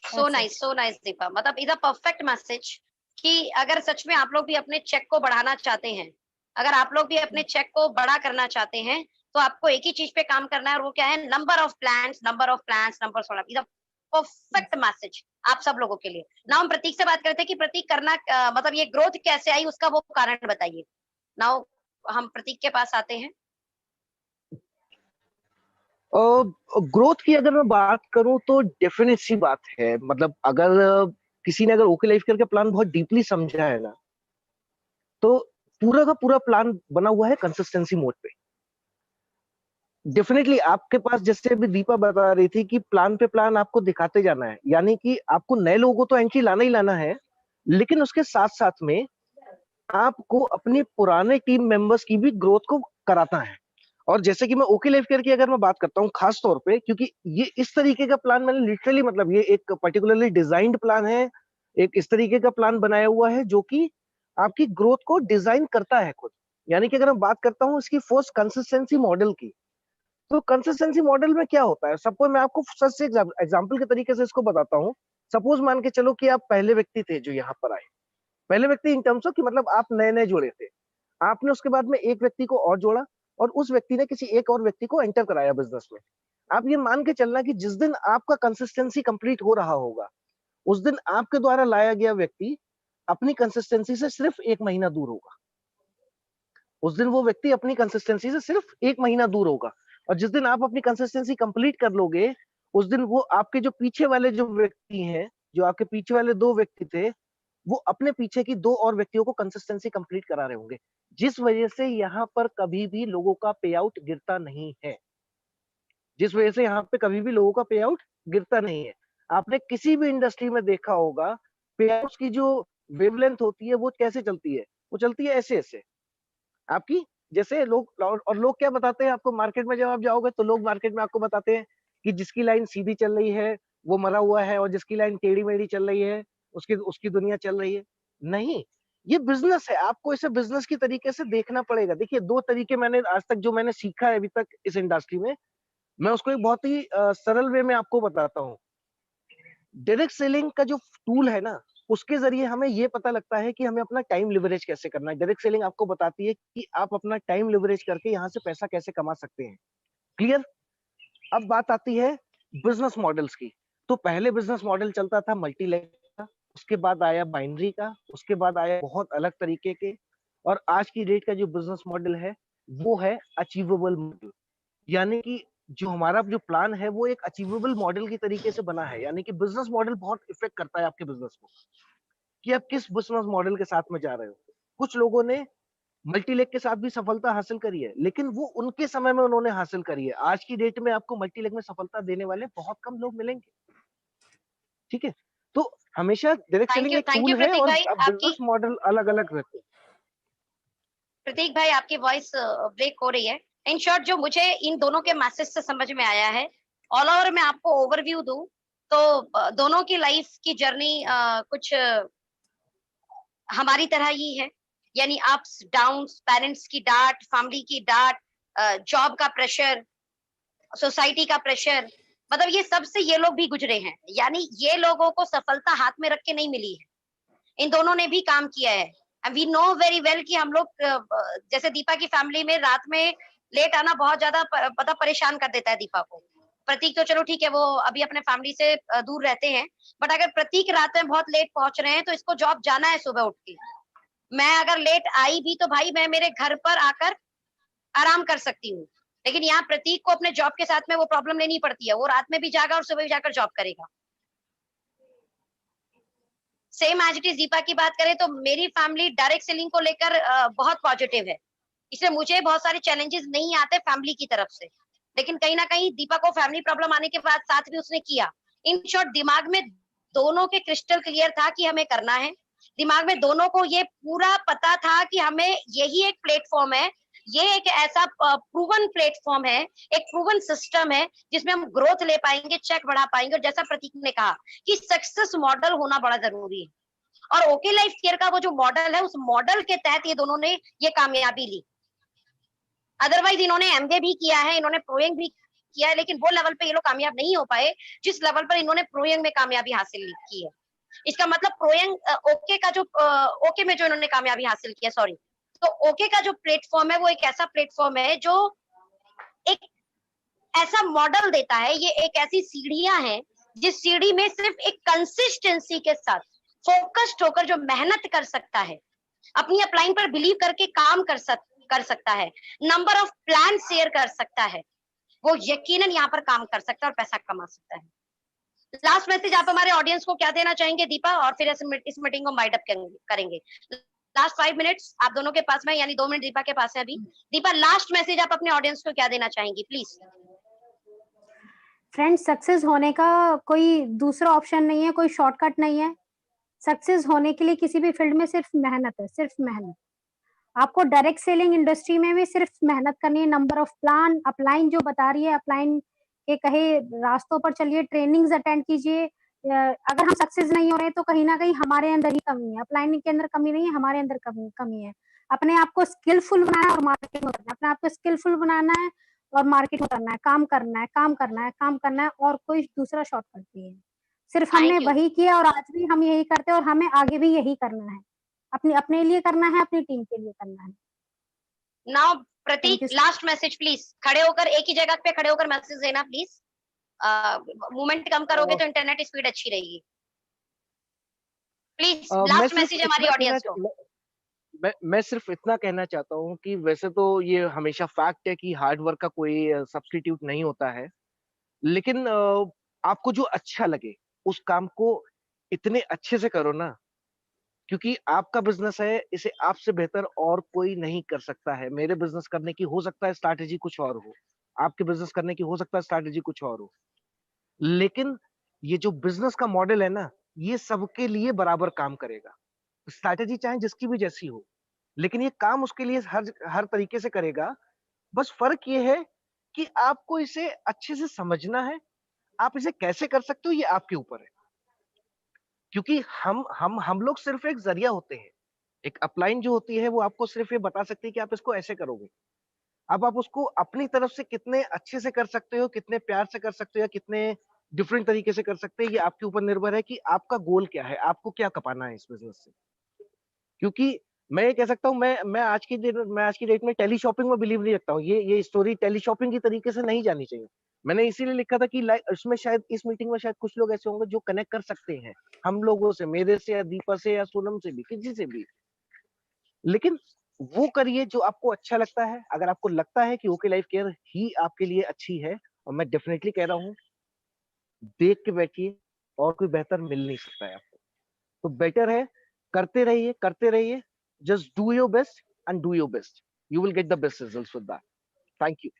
सो नाइस दीपा, मतलब इज अ परफेक्ट मैसेज कि अगर सच में आप लोग भी अपने चेक को बढ़ाना चाहते हैं, अगर आप लोग भी अपने चेक को बड़ा करना चाहते हैं, तो आपको एक ही चीज पे काम करना है, और वो क्या है? Number of plans, number of plans, number of. Is a perfect message आप सब लोगों के लिए। नाउ हम प्रतीक से बात करते हैं कि प्रतीक करना मतलब ये ग्रोथ कैसे आई, उसका वो कारण बताइए। नाउ हम प्रतीक के पास आते हैं। ग्रोथ की अगर मैं बात करूं तो डेफिनेट सी बात है, मतलब अगर किसी ने अगर ओके लाइफ केयर का प्लान बहुत डीपली समझा है ना, तो पूरा का पूरा प्लान बना हुआ है कंसिस्टेंसी मोड पे। डेफिनेटली आपके पास, जैसे अभी दीपा बता रही थी कि प्लान पे प्लान आपको दिखाते जाना है, यानी कि आपको नए लोगों को तो एंट्री लाना ही लाना है, लेकिन उसके साथ साथ में आपको अपने पुराने टीम मेंबर्स की भी ग्रोथ को कराना है। और जैसे कि मैं ओके लाइफ केयर की अगर मैं बात करता हूँ खास तौर पे, क्योंकि ये इस तरीके का प्लान मैंने लिटरली, मतलब ये एक पर्टिकुलरली डिजाइंड प्लान है, एक इस तरीके का प्लान बनाया हुआ है जो कि आपकी ग्रोथ को डिजाइन करता है खुद। यानी कि अगर मैं बात करता हूँ इसकी फर्स्ट कंसिस्टेंसी मॉडल की, तो कंसिस्टेंसी मॉडल में क्या होता है, सपोज मैं आपको सच से एग्जाम्पल के तरीके से इसको बताता हूँ। सपोज मान के चलो कि आप पहले व्यक्ति थे जो यहाँ पर आए, पहले व्यक्ति इन टर्म्स ऑफ कि मतलब आप नए नए जुड़े थे, आपने उसके बाद में एक व्यक्ति को और जोड़ा, और उस व्यक्ति ने किसी एक और व्यक्ति को एंटर कराया बिजनेस में। आप ये मान के चलना कि जिस दिन आपका कंसिस्टेंसी कंप्लीट हो रहा होगा, उस दिन आपके द्वारा लाया गया व्यक्ति अपनी कंसिस्टेंसी से सिर्फ 1 महीना दूर होगा। उस दिन वो व्यक्ति अपनी कंसिस्टेंसी से सिर्फ 1 महीना दूर होगा। और जिस दिन आप अपनी कंसिस्टेंसी कंप्लीट कर लोगे, उस दिन वो आपके जो पीछे वाले जो व्यक्ति हैं, जो आपके पीछे वाले 2 व्यक्ति थे, वो अपने पीछे की 2 और व्यक्तियों को कंसिस्टेंसी कंप्लीट करा रहे होंगे, जिस वजह से यहाँ पर कभी भी लोगों का पे आउट गिरता नहीं है। जिस वजह से यहाँ पे कभी भी लोगों का पे आउट गिरता नहीं है। आपने किसी भी इंडस्ट्री में देखा होगा, पे आउट्स की जो वेवलेंथ होती है वो कैसे चलती है, वो चलती है ऐसे ऐसे आपकी, जैसे लोग, और लोग क्या बताते हैं आपको मार्केट में, जब आप जाओगे तो लोग मार्केट में आपको बताते हैं कि जिसकी लाइन सीधी चल रही है वो मरा हुआ है, और जिसकी लाइन टेढ़ी मेढ़ी चल रही है उसकी उसकी दुनिया चल रही है। नहीं, ये बिजनेस है, आपको इसे बिजनेस की तरीके से देखना पड़ेगा। देखिए 2 तरीके मैंने आज तक जो मैंने सीखा है अभी तक इस इंडस्ट्री में, मैं उसको एक बहुत ही सरल वे में आपको बताता हूँ। डायरेक्ट सेलिंग का जो टूल है ना, उसके जरिए हमें ये पता लगता है कि हमें अपना टाइम लिवरेज कैसे करना है। डायरेक्ट सेलिंग आपको बताती है कि आप अपना टाइम लिवरेज करके यहाँ से पैसा कैसे कमा सकते हैं। क्लियर? अब बात आती है बिजनेस मॉडल्स की। तो पहले बिजनेस मॉडल चलता था मल्टीलेग का, उसके बाद आया बाइनरी का, उसके बाद आया बहुत अलग तरीके के, और आज की डेट का जो बिजनेस मॉडल है वो है अचीवेबल मॉडल। यानी कि जो हमारा जो प्लान है वो एक अचीवेबल मॉडल की तरीके से बना है। यानी कि बिजनेस मॉडल बहुत इफेक्ट करता है आपके बिजनेस को, कि आप किस बिजनेस मॉडल के साथ में जा रहे हो। कुछ लोगों ने मल्टीलेग के साथ भी सफलता हासिल करी है, लेकिन वो उनके समय में उन्होंने हासिल करी है। आज की डेट में आपको मल्टीलेग में सफलता देने वाले बहुत कम लोग मिलेंगे। ठीक है, तो हमेशा डायरेक्ट सेलिंग एक थैंक टूल यू है प्रतीक और भाई। अब आपकी बिजनेस मॉडल अलग अलग रहते हैं। प्रतीक भाई आपकी वॉइस ब्रेक हो रही है। इन शॉर्ट जो मुझे इन दोनों के मैसेज से समझ में आया है, ऑल ओवर मैं आपको ओवरव्यू दूं तो दोनों की लाइफ की जर्नी कुछ हमारी तरह ही है। यानी अप्स डाउन्स, पेरेंट्स की डांट, फैमिली की डांट, जॉब का प्रेशर, सोसाइटी का प्रेशर, मतलब ये सब से ये लोग भी गुजरे हैं। यानी ये लोगों को सफलता हाथ में रख के नहीं मिली है, इन दोनों ने भी काम किया है। And we know very well कि हम लोग जैसे दीपा की फैमिली में रात में लेट आना बहुत ज्यादा पता परेशान कर देता है दीपा को। प्रतीक तो चलो ठीक है, वो अभी अपने फैमिली से दूर रहते हैं, बट अगर प्रतीक रात में बहुत लेट पहुंच रहे हैं तो इसको जॉब जाना है सुबह उठ के। मैं अगर लेट आई भी तो भाई मैं मेरे घर पर आकर आराम कर सकती हूँ, लेकिन यहाँ प्रतीक को अपने जॉब के साथ में वो प्रॉब्लम लेनी पड़ती है, वो रात में भी जागा और सुबह भी जाकर जॉब करेगा। Same as it is Deepa की बात करें तो मेरी फैमिली डायरेक्ट सेलिंग को लेकर बहुत पॉजिटिव है, इसलिए मुझे बहुत सारे चैलेंजेस नहीं आते फैमिली की तरफ से। लेकिन कहीं ना कहीं दीपा को फैमिली प्रॉब्लम आने के बाद साथ भी उसने किया। इन शॉर्ट दिमाग में दोनों के क्रिस्टल क्लियर था कि हमें करना है, दिमाग में दोनों को ये पूरा पता था कि हमें यही एक प्लेटफॉर्म है, ये एक ऐसा प्रूवन प्लेटफॉर्म है, एक प्रूवन सिस्टम है जिसमें हम ग्रोथ ले पाएंगे, चेक बढ़ा पाएंगे। और जैसा प्रतीक ने कहा कि सक्सेस मॉडल होना बड़ा जरूरी है, और ओके लाइफ केयर का वो जो मॉडल है उस मॉडल के तहत ये दोनों ने ये कामयाबी ली। अदरवाइज इन्होंने एमबीए भी किया है, इन्होंने प्रोइंग भी किया है, लेकिन वो लेवल पे ये लोग कामयाब नहीं हो पाए जिस लेवल पर इन्होंने प्रोइंग में कामयाबी हासिल की है। इसका मतलब प्रोइंग ओके का जो ओके में जो इन्होंने कामयाबी हासिल किया, सॉरी, तो ओके का जो प्लेटफॉर्म है वो एक ऐसा प्लेटफॉर्म है जो एक ऐसा मॉडल देता है, ये एक ऐसी सीढ़ियां हैं जिस सीढ़ी में सिर्फ एक कंसिस्टेंसी के साथ फोकस्ड होकर जो मेहनत कर सकता है, अपनी अपलाइन पर बिलीव करके काम कर सकता है, नंबर ऑफ प्लान शेयर कर सकता है, वो यकीनन यहाँ पर काम कर सकता है और पैसा कमा सकता है। लास्ट मैसेज आप हमारे ऑडियंस को क्या देना चाहेंगे दीपा, और फिर इस मीटिंग को वाइंड अप करेंगे। लास्ट 5 मिनट्स आप दोनों के पास में, यानी 2 मिनट दीपा के पास है अभी। दीपा, लास्ट मैसेज आप अपने ऑडियंस को क्या देना चाहेंगी प्लीज? फ्रेंड्स, सक्सेस होने का कोई दूसरा ऑप्शन नहीं है, कोई शॉर्टकट नहीं है। सक्सेस होने के लिए किसी भी फील्ड में सिर्फ मेहनत है, सिर्फ मेहनत। आपको डायरेक्ट सेलिंग इंडस्ट्री में भी सिर्फ मेहनत करनी है। नंबर ऑफ प्लान अपलाइन जो बता रही है, अपलाइन के कहे रास्तों पर चलिए, ट्रेनिंग्स अटेंड कीजिए। अगर हम सक्सेस नहीं हो रहे तो कहीं ना कहीं हमारे अंदर ही कमी है। अपलाइन के अंदर कमी नहीं है, हमारे अंदर कमी है। अपने आप को स्किलफुल बनाना है और मार्केटिंग में करना है। अपने आप को स्किलफुल बनाना है और मार्केट में करना है, काम करना है, काम करना है, काम करना है, और कोई दूसरा शॉर्टकट नहीं है। सिर्फ हमने थैंक यू। वही किया और आज भी हम यही करते हैं और हमें आगे भी यही करना है। अपने लिए करना है, अपनी टीम के लिए करना है। Now thank Prateek, you. Last message please. खड़े होकर एक ही जगह पे खड़े होकर मैसेज देना प्लीज। मूवमेंट कम करोगे तो इंटरनेट स्पीड अच्छी रहेगी। प्लीज मैं लास्ट सिर्फ मैसेज हमारी इतना ऑडियंस को। मैं सिर्फ इतना कहना चाहता हूँ कि वैसे तो ये हमेशा फैक्ट है कि हार्ड वर्क का कोई सब्स्टिट्यूट नहीं होता है, लेकिन आपको जो अच्छा लगे उस काम को इतने अच्छे से करो ना, क्योंकि आपका बिजनेस है, इसे आपसे बेहतर और कोई नहीं कर सकता है। मेरे बिजनेस करने की हो सकता है स्ट्रैटेजी कुछ और हो, आपके बिजनेस करने की हो सकता है स्ट्रैटेजी कुछ और हो, लेकिन ये जो बिजनेस का मॉडल है ना, ये सबके लिए बराबर काम करेगा। स्ट्रैटेजी चाहे जिसकी भी जैसी हो, लेकिन ये काम उसके लिए हर हर तरीके से करेगा। बस फर्क ये है कि आपको इसे अच्छे से समझना है, आप इसे कैसे कर सकते हो ये आपके ऊपर है। क्योंकि हम लोग सिर्फ एक जरिया होते हैं। एक अपलाइन जो होती है वो आपको सिर्फ ये बता सकती है कि आप इसको ऐसे करोगे। अब आप उसको अपनी तरफ से कितने अच्छे से कर सकते हो, कितने प्यार से कर सकते हो, या कितने डिफरेंट तरीके से कर सकते हैं, ये आपके ऊपर निर्भर है कि आपका गोल क्या है, आपको क्या कपाना है इस बिजनेस से। क्योंकि मैं ये कह सकता हूँ, मैं आज की डेट में टेली शॉपिंग में बिलीव नहीं रखता हूँ। ये स्टोरी टेली शॉपिंग की तरीके से नहीं जानी चाहिए। मैंने इसीलिए लिखा था कि इसमें शायद इस मीटिंग में शायद कुछ लोग ऐसे होंगे जो कनेक्ट कर सकते हैं हम लोगों से, मेरे से या दीपा से या सोनम से भी, किसी से भी। लेकिन वो करिए जो आपको अच्छा लगता है। अगर आपको लगता है कि ओके लाइफ केयर ही आपके लिए अच्छी है, और मैं डेफिनेटली कह रहा हूँ, देख के बैठिए, और कोई बेहतर मिल नहीं सकता है आपको। तो बेटर है, करते रहिए, करते रहिए। Just do your best and do your best, you will get the best results with that. Thank you.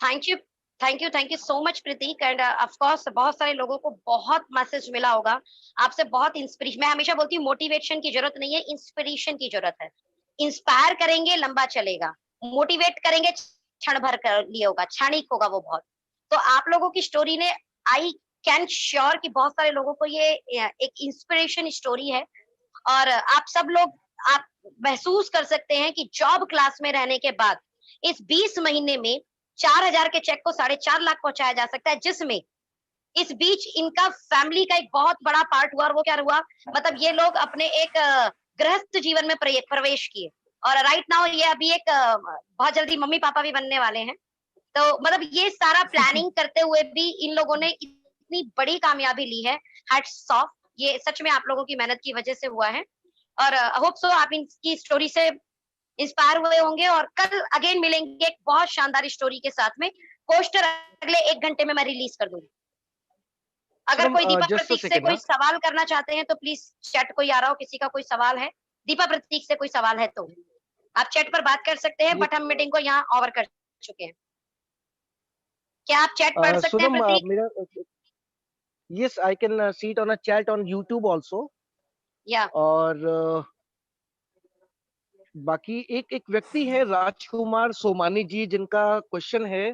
Thank you, thank you so much Prateek. And of course बहुत सारे लोगों को बहुत मैसेज मिला होगा आपसे, बहुत इंस्पिरेशन। मैं हमेशा बोलती हूँ मोटिवेशन की जरूरत नहीं है, इंस्पिरेशन की जरूरत है। इंस्पायर करेंगे लंबा चलेगा, मोटिवेट करेंगे क्षण भर कर लिए होगा, क्षणिक होगा वो बहुत। तो आप लोगों की स्टोरी ने, आई कैन श्योर कि बहुत सारे लोगों को ये एक इंस्पिरेशन स्टोरी है। और आप सब लोग, आप महसूस कर सकते हैं कि जॉब क्लास में रहने के बाद इस 20 महीने में 4,000 के चेक को 4.5 लाख पहुंचाया जा सकता है, जिसमें इस बीच इनका फैमिली का एक बहुत बड़ा पार्ट हुआ। और वो क्या हुआ, मतलब ये लोग अपने एक गृहस्थ जीवन में प्रवेश किए, और राइट नाउ ये अभी एक बहुत जल्दी मम्मी पापा भी बनने वाले हैं। तो मतलब ये सारा प्लानिंग करते हुए भी इन लोगों ने इतनी बड़ी कामयाबी ली है। हैट्स ऑफ, ये सच में आप लोगों की मेहनत की वजह से हुआ है। और होप सो आप इनकी स्टोरी से इंस्पायर हुए होंगे, और कल अगेन मिलेंगे एक बहुत शानदार स्टोरी के साथ में। पोस्टर अगले 1 घंटे में मैं रिलीज कर दूंगी। अगर कोई दीपा जस्ट अ प्रतीक से सेकंड कोई ना। सवाल करना चाहते हैं तो प्लीज चैट, कोई आ रहा हो किसी का कोई सवाल है, दीपा प्रतीक से कोई सवाल है तो आप चैट पर बात कर सकते हैं, ये बट हम मीटिंग को यहाँ ओवर कर चुके हैं। क्या आप चैट पढ़ सकते हैं सुनम, प्रतीक? मेरा, yes I can see it on a chat on YouTube also. या और बाकी एक एक व्यक्ति है, राजकुमार सोमानी जी, जिनका क्वेश्चन है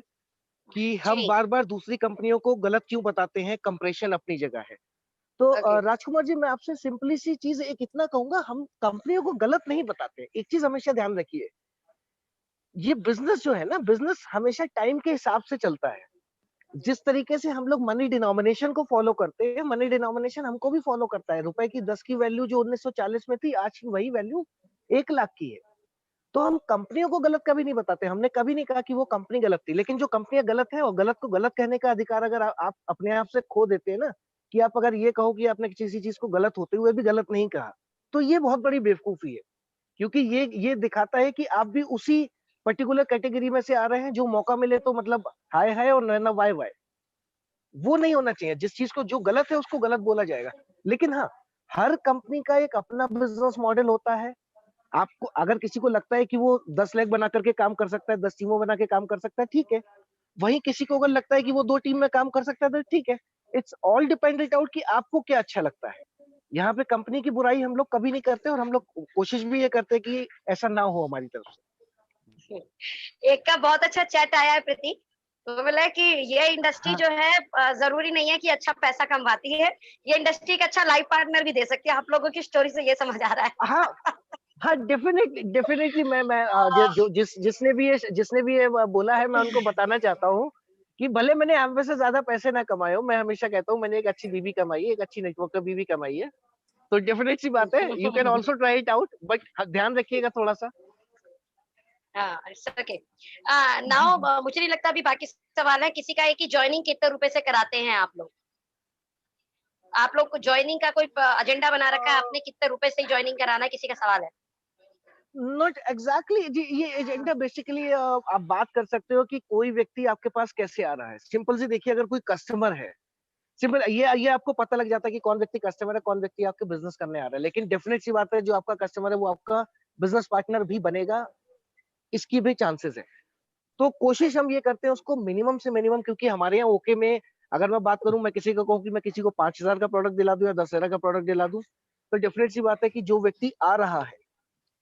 कि हम जी, बार बार दूसरी कंपनियों को गलत क्यों बताते हैं, कंप्रेशन अपनी जगह है। तो ओके, राजकुमार जी, मैं आपसे सिंपली सी चीज एक इतना कहूंगा, हम कंपनियों को गलत नहीं बताते। एक चीज हमेशा ध्यान रखिए, ये बिजनेस जो है ना, बिजनेस हमेशा टाइम के हिसाब से चलता है। जिस तरीके से हम लोग मनी डिनोमिनेशन को फॉलो करते हैं, मनी डिनोमिनेशन हमको भी फॉलो करता है। रुपए की 10 की वैल्यू जो 1940 में थी, आज की वही वैल्यू 1 लाख की है। तो हम कंपनियों को गलत कभी नहीं बताते। हमने कभी नहीं कहा कि वो कंपनी गलत थी, लेकिन जो कंपनियां गलत है, और गलत को गलत कहने का अधिकार अगर आप अपने आप से खो देते हैं ना, कि आप अगर ये कहो कि आपने किसी चीज को गलत होते हुए भी गलत नहीं कहा, तो ये बहुत बड़ी बेवकूफी है। क्योंकि ये दिखाता है कि आप भी उसी पर्टिकुलर कैटेगरी में से आ रहे हैं, जो मौका मिले तो मतलब हाय हाय और ना वाय वाय। वो नहीं होना चाहिए। जिस चीज को जो गलत है उसको गलत बोला जाएगा। लेकिन हाँ, हर कंपनी का एक अपना बिजनेस मॉडल होता है। आपको अगर किसी को लगता है कि वो 10 लाख बना करके काम कर सकता है, 10 टीमों बना के काम कर सकता है, ठीक है। वहीं किसी को अगर लगता है कि वो 2 टीम में काम कर सकता है, तो ठीक है। इट्स ऑल डिपेंडेंट आउट कि आपको क्या अच्छा लगता है। यहाँ पे कंपनी की बुराई हम लोग कभी नहीं करते और हम लोग कोशिश भी ये करते हैं कि ऐसा ना हो हमारी तरफ से। एक का बहुत अच्छा चैट आया है प्रतीक, वो बोला कि ये इंडस्ट्री हाँ, जो है जरूरी नहीं है कि अच्छा पैसा कमवाती है, ये इंडस्ट्री एक अच्छा लाइफ पार्टनर भी दे सकती है। आप लोगों की स्टोरी से ये समझ आ रहा हाँ, है। हाँ, डेफिनेटली मैं जो जिसने भी ये बोला है, मैं उनको बताना चाहता हूँ कि भले मैंने एम्वे से ज्यादा पैसे ना कमाए हो, मैं हमेशा कहता हूँ मैंने एक अच्छी बीवी कमाई है, एक अच्छी नेटवर्कर बीवी कमाई है। तो डेफिनेट सी बात है, you can also try it out, but ध्यान रखिएगा थोड़ा सा। हाँ, इट्स ओके। नाउ मुझे नहीं लगता अभी बाकी सवाल है किसी का, है कि ज्वाइनिंग कितने रुपए से कराते हैं आप लोग? आप लोग को ज्वाइनिंग का कोई एजेंडा बना रखा है आपने, कितने रुपए से ज्वाइनिंग कराना है, किसी का सवाल है? नॉट एग्जैक्टली जी, ये एजेंडा बेसिकली आप बात कर सकते हो कि कोई व्यक्ति आपके पास कैसे आ रहा है। सिंपल सी देखिए, अगर कोई कस्टमर है, सिंपल ये आपको पता लग जाता है कि कौन व्यक्ति कस्टमर है, कौन व्यक्ति आपके बिजनेस करने आ रहा है। लेकिन डेफिनेट सी बात है, जो आपका कस्टमर है वो आपका बिजनेस पार्टनर भी बनेगा, इसकी भी चांसेस है। तो कोशिश हम ये करते हैं उसको मिनिमम से मिनिमम, क्योंकि हमारे यहाँ ओके में अगर मैं बात करूं, मैं किसी को कहूं कि मैं किसी को 5,000 का प्रोडक्ट दिला दूं या 10,000 का प्रोडक्ट दिला दूं, तो डेफिनेट सी बात है कि जो व्यक्ति आ रहा है,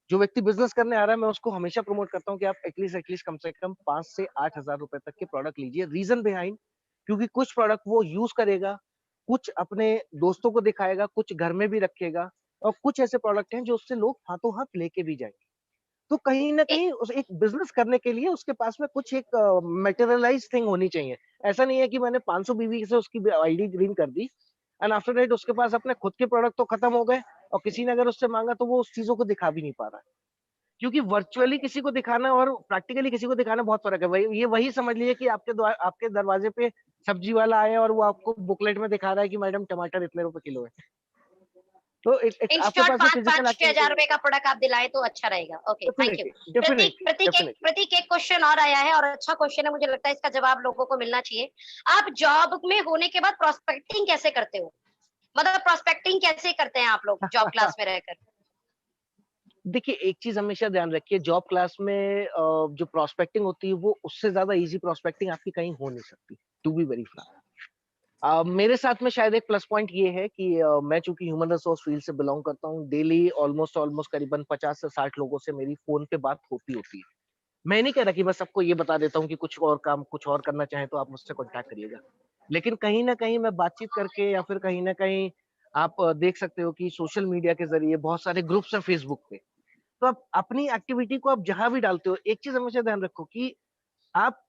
जो व्यक्ति बिजनेस करने आ रहा है, मैं उसको हमेशा प्रमोट करता हूँ कि आप एटलीस्ट कम से कम 5 से 8,000 रुपए तक के प्रोडक्ट लीजिए। रीजन बिहाइंड, क्योंकि कुछ प्रोडक्ट वो यूज करेगा, कुछ अपने दोस्तों को दिखाएगा, कुछ घर में भी रखेगा, और कुछ ऐसे प्रोडक्ट हैं जो उससे लोग हाथों हाथ लेके भी जाएंगे। तो कहीं न ए- कहीं उस एक बिज़नेस करने के लिए उसके पास में कुछ एक मटेरियलाइज़ थिंग होनी चाहिए। ऐसा नहीं है कि मैंने 500 बीवी से उसकी आईडी ग्रीन कर दी एंड आफ्टर दैट उसके पास अपने खुद के प्रोडक्ट तो खत्म हो गए, और किसी ने अगर उससे माँगा तो वो उस चीज़ों को दिखा भी नहीं पा रहा है। क्योंकि वर्चुअली किसी को दिखाना और प्रैक्टिकली किसी को दिखाना बहुत फ़र्क है। वही समझ लीजिए कि आपके दरवाजे पे सब्जी वाला आया और वो आपको बुकलेट में दिखा रहा है कि मैडम टमाटर इतने रुपए किलो है। तो इट्स इन आपके शॉर्ट पास में पाँच फिजिकल पाँच छह एक्टिविटी हजार नहीं रुपए है। का प्रोडक्ट आप दिलाए तो अच्छा रहेगा। Okay, thank you. Definitely, definitely, definitely. Prateek एक क्वेश्चन और आया है और अच्छा क्वेश्चन है, मुझे लगता है इसका जवाब लोगों को मिलना चाहिए। आप जॉब में होने के बाद प्रोस्पेक्टिंग कैसे करते हो? मतलब प्रोस्पेक्टिंग कैसे करते हैं आप लोग जॉब क्लास में रहकर? देखिए, एक चीज़ हमेशा ध्यान रखिए, जॉब क्लास में जो प्रोस्पेक्टिंग होती है वो उससे ज़्यादा ईज़ी प्रोस्पेक्टिंग आपकी कहीं हो नहीं सकती, टू बी वेरी फ्रैंक। मेरे साथ में शायद एक प्लस पॉइंट ये है कि मैं चूँकि ह्यूमन रिसोर्स फील्ड से बिलॉन्ग करता हूँ, डेली ऑलमोस्ट करीबन 50 से 60 लोगों से मेरी फ़ोन पे बात होती है। मैं नहीं कह रहा कि मैं सबको ये बता देता हूँ कि कुछ और करना चाहें तो आप मुझसे कॉन्टैक्ट करिएगा। लेकिन कहीं न कहीं मैं बातचीत करके या फिर कहीं न कहीं आप देख सकते हो कि सोशल मीडिया के ज़रिए बहुत सारे ग्रुप्स हैं फेसबुक पे। तो आप अपनी एक्टिविटी को आप जहाँ भी डालते हो, एक चीज़ हमेशा ध्यान रखो कि आप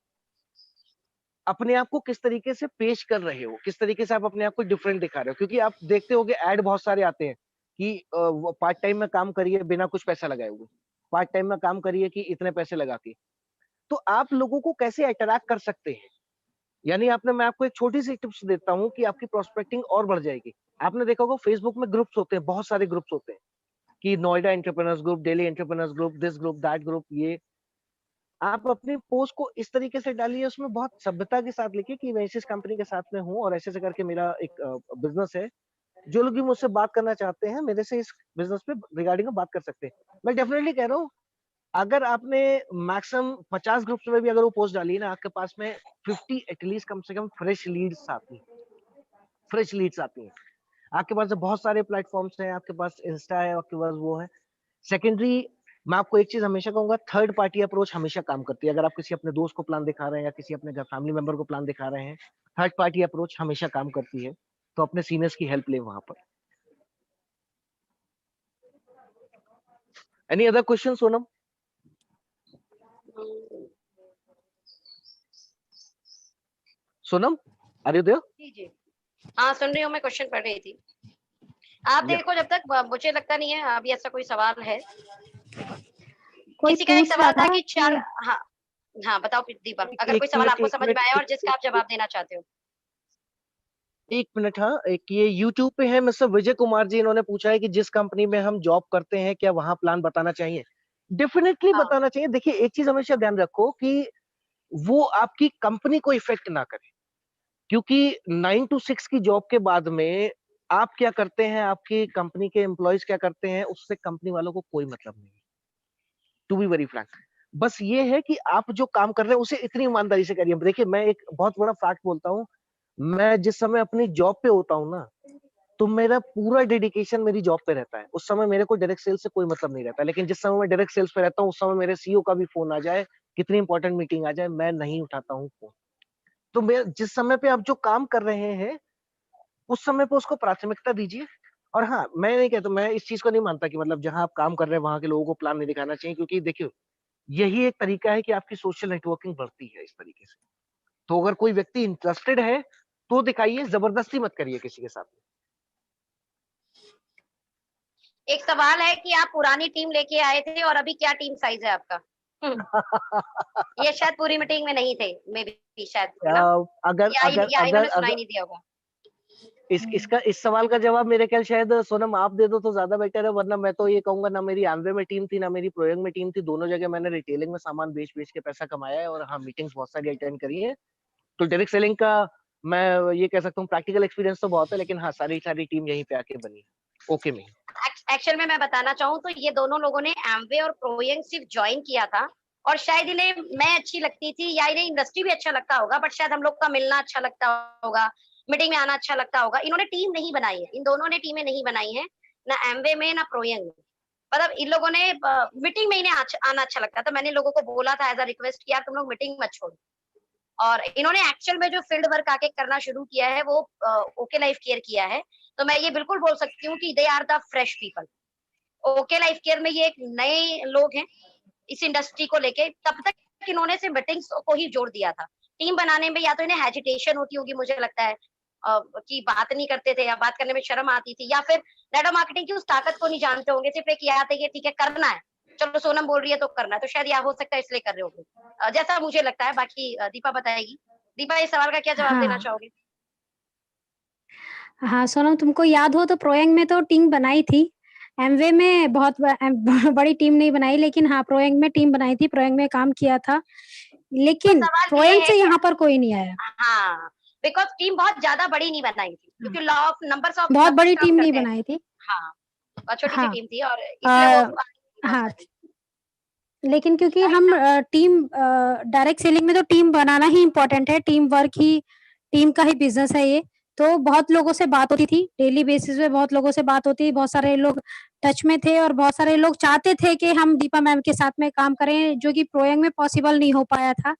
अपने आप को किस तरीके से पेश कर रहे हो, किस तरीके से आप अपने आप को डिफरेंट दिखा रहे हो। क्योंकि आप देखते होंगे ऐड बहुत सारे आते हैं कि वो पार्ट टाइम में काम करिए बिना कुछ पैसा लगाए हुए, पार्ट टाइम में काम करिए कि इतने पैसे लगा के। तो आप लोगों को कैसे अट्रैक्ट कर सकते हैं? यानी आपने मैं आपको एक छोटी-सी टिप्स देता हूँ कि आपकी प्रोस्पेक्टिंग और बढ़ जाएगी। आपने देखा होगा फेसबुक में ग्रुप्स होते हैं, बहुत सारे ग्रुप्स होते हैं कि Noida entrepreneurs group, Delhi entrepreneurs group, this group, that group, ये आप अपनी पोस्ट को इस तरीके से डालिए, उसमें बहुत सभ्यता के साथ लिखिए कि मैं इस कंपनी के साथ में हूँ और ऐसे-ऐसे करके मेरा एक बिज़नेस है। जो लोग भी मुझसे बात करना चाहते हैं, मेरे से इस बिज़नेस पे रिगार्डिंग में बात कर सकते हैं। मैं डेफिनिटली कह रहा हूँ, अगर आपने मैक्सिमम 50 ग्रुप्स में भी अगर वो पोस्ट डाली है ना, आपके पास में 50 एटलीस्ट कम से कम फ्रेश लीड्स आती हैं। आपके पास बहुत सारे प्लेटफ़ॉर्म्स हैं, आपके पास इंस्टा है, आपके पास वो है। सेकेंडरी, मैं आपको एक चीज़ हमेशा कहूँगा, थर्ड पार्टी अप्रोच हमेशा काम करती है। अगर आप किसी अपने दोस्त को प्लान दिखा रहे हैं या किसी अपने घर फैमिली मेंबर को प्लान दिखा रहे हैं, थर्ड पार्टी अप्रोच हमेशा काम करती है। तो अपने सीनियर्स की हेल्प लें वहाँ पर। Any other question Sonam? Sonam, are you there? जी जी, हाँ सुन रही हूँ, मैं क्वेश्चन पढ़ रही थी। आप या देखो, जब तक मुझे लगता नहीं है अभी ऐसा कोई सवाल है। कोई किसी का एक पूछ रहा सवाल था था कि चार। कि हाँ, हाँ बताओ दीपक, एक अगर एक कोई सवाल मिनट आपको एक समझ में मिनट आया एक और जिसका एक आप जवाब देना चाहते हो। एक मिनट, हाँ, एक ये यूट्यूब पे है मिस्टर विजय कुमार जी, इन्होंने पूछा है कि जिस कंपनी में हम जॉब करते हैं, क्या वहाँ प्लान बताना चाहिए? डेफिनिटली हाँ, बताना चाहिए। देखिए, एक चीज़ हमेशा ध्यान रखो कि वो आपकी कंपनी को इफ़ेक्ट ना करे। क्योंकि 9 टू 6 की जॉब के बाद में आप क्या करते हैं, आपकी कंपनी के एम्प्लॉइज क्या करते हैं, उससे कंपनी वालों को कोई मतलब नहीं, टू बी वेरी फ्रैंक। बस ये है कि आप जो काम कर रहे हैं उसे इतनी ईमानदारी से करिए। देखिए, मैं एक बहुत बड़ा फैक्ट बोलता हूँ, मैं जिस समय अपनी जॉब पे होता हूँ ना, तो मेरा पूरा डेडिकेशन मेरी जॉब पे रहता है। उस समय मेरे को डायरेक्ट सेल्स से कोई मतलब नहीं रहता। लेकिन जिस समय मैं डायरेक्ट सेल्स पे रहता हूँ, उस समय मेरे सीईओ का भी फोन आ जाए, कितनी इंपॉर्टेंट मीटिंग आ जाए, मैं नहीं उठाता हूँ फोन। तो मैं जिस समय पे आप जो काम कर रहे हैं, उस समय पे उसको प्राथमिकता दीजिए। और हाँ, मैं नहीं कहता, मैं इस चीज को नहीं मानता कि मतलब जहां आप काम कर रहे हैं वहां के लोगों को प्लान नहीं दिखाना चाहिए, क्योंकि देखिए, यही एक तरीका है कि आपकी सोशल नेटवर्किंग बढ़ती है इस तरीके से। तो अगर कोई व्यक्ति इंटरेस्टेड है तो दिखाइए, जबरदस्ती मत करिए किसी के साथ। एक सवाल है कि आप पुरानी टीम लेके आए थे और अभी क्या टीम साइज है आपका? ये शायद पूरी मीटिंग में नहीं थे, मे बी शायद ना, अगर अगर या अगर इन्होंने सुनाई अगर नहीं दिया होगा। इस सवाल का जवाब मेरे ख्याल शायद सोनम आप दे दो तो ज्यादा बेटर है, वरना मैं तो ये कहूंगा, ना मेरी आंध्र में टीम थी, ना मेरी प्रोयंग में टीम थी। दोनों जगह मैंने रिटेलिंग में सामान बेच बेच के पैसा कमाया है, और हाँ, मीटिंग्स बहुत सारी अटेंड करी है। तो डायरेक्ट सेलिंग का मैं ये कह सकता हूँ प्रैक्टिकल एक्सपीरियंस तो बहुत है, लेकिन हाँ, सारी सारी टीम यहीं पे आके बनी है। ओके में एक्चुअल में मैं बताना चाहूँ तो ये दोनों लोगों ने एमवे और प्रोयंग सिर्फ ज्वाइन किया था, और शायद इन्हें मैं अच्छी लगती थी या इन्हें इंडस्ट्री भी अच्छा लगता होगा, बट शायद हम लोग का मिलना अच्छा लगता होगा, मीटिंग में आना अच्छा लगता होगा। इन्होंने टीम नहीं बनाई है, इन दोनों ने टीमें नहीं बनाई है, ना एमवे में ना प्रोयंग में। मतलब इन लोगों ने मीटिंग में इन्हें आना अच्छा लगता था। मैंने लोगों को बोला था एज अ रिक्वेस्ट किया, तुम लोग मीटिंग मत छोड़ो। और इन्होंने एक्चुअल में जो फील्ड वर्क आके करना शुरू किया है वो ओके लाइफ केयर किया है। तो मैं ये बिल्कुल बोल सकती हूँ कि they are the fresh people. Okay life care में ये एक नए लोग हैं इस इंडस्ट्री को लेके। तब तक इन्होंने सिर्फ मीटिंग्स को ही जोड़ दिया था। टीम बनाने में या तो इन्हें हेजिटेशन होती होगी, मुझे लगता है कि बात नहीं करते थे या बात करने में शर्म आती थी, या फिर नेटवर्क मार्केटिंग की उस ताकत को नहीं जानते होंगे। सिर्फ एक याद है कि ठीक है करना है, चलो सोनम बोल रही है तो करना है। तो शायद यह हो सकता है इसलिए कर रहे होंगे, जैसा मुझे लगता है। बाकी दीपा बताएगी। दीपा, इस सवाल का क्या जवाब देना हाँ चाहोगे? हाँ सोनम, तुमको याद हो तो प्रोयंग में तो टीम बनाई थी, एमवे में बहुत बड़ी टीम नहीं बनाई, लेकिन हाँ प्रोयंग में टीम बनाई थी, प्रोयंग में काम किया था, पर लेकिन सवाल ये प्रोयंग है से कि यहाँ पर कोई नहीं आया। हाँ, बिकॉज टीम बहुत ज्यादा बड़ी नहीं बनाई थी, हाँ, क्योंकि लॉ ऑफ नंबर्स ऑफ बहुत कुछ बड़ी काम टीम नहीं करते हैं। बनाई थी। हाँ, और छोटी सी हाँ टीम थी और इसलिए वो अ, बहुत हाँ, सारी। लेकिन क्योंकि राइट हम ना? टीम डायरेक्ट सेलिंग में तो टीम बनाना ही इम्पोर्टेंट है, टीम वर्क ही, टीम का ही बिजनेस है ये। तो बहुत लोगों से बात होती थी, डेली बेसिस पे बहुत लोगों से बात होती, बहुत सारे लोग टच में थे और बहुत सारे लोग चाहते थे कि हम दीपा मैम के साथ में काम करें, जो कि प्रोयंग में पॉसिबल नहीं हो पाया था।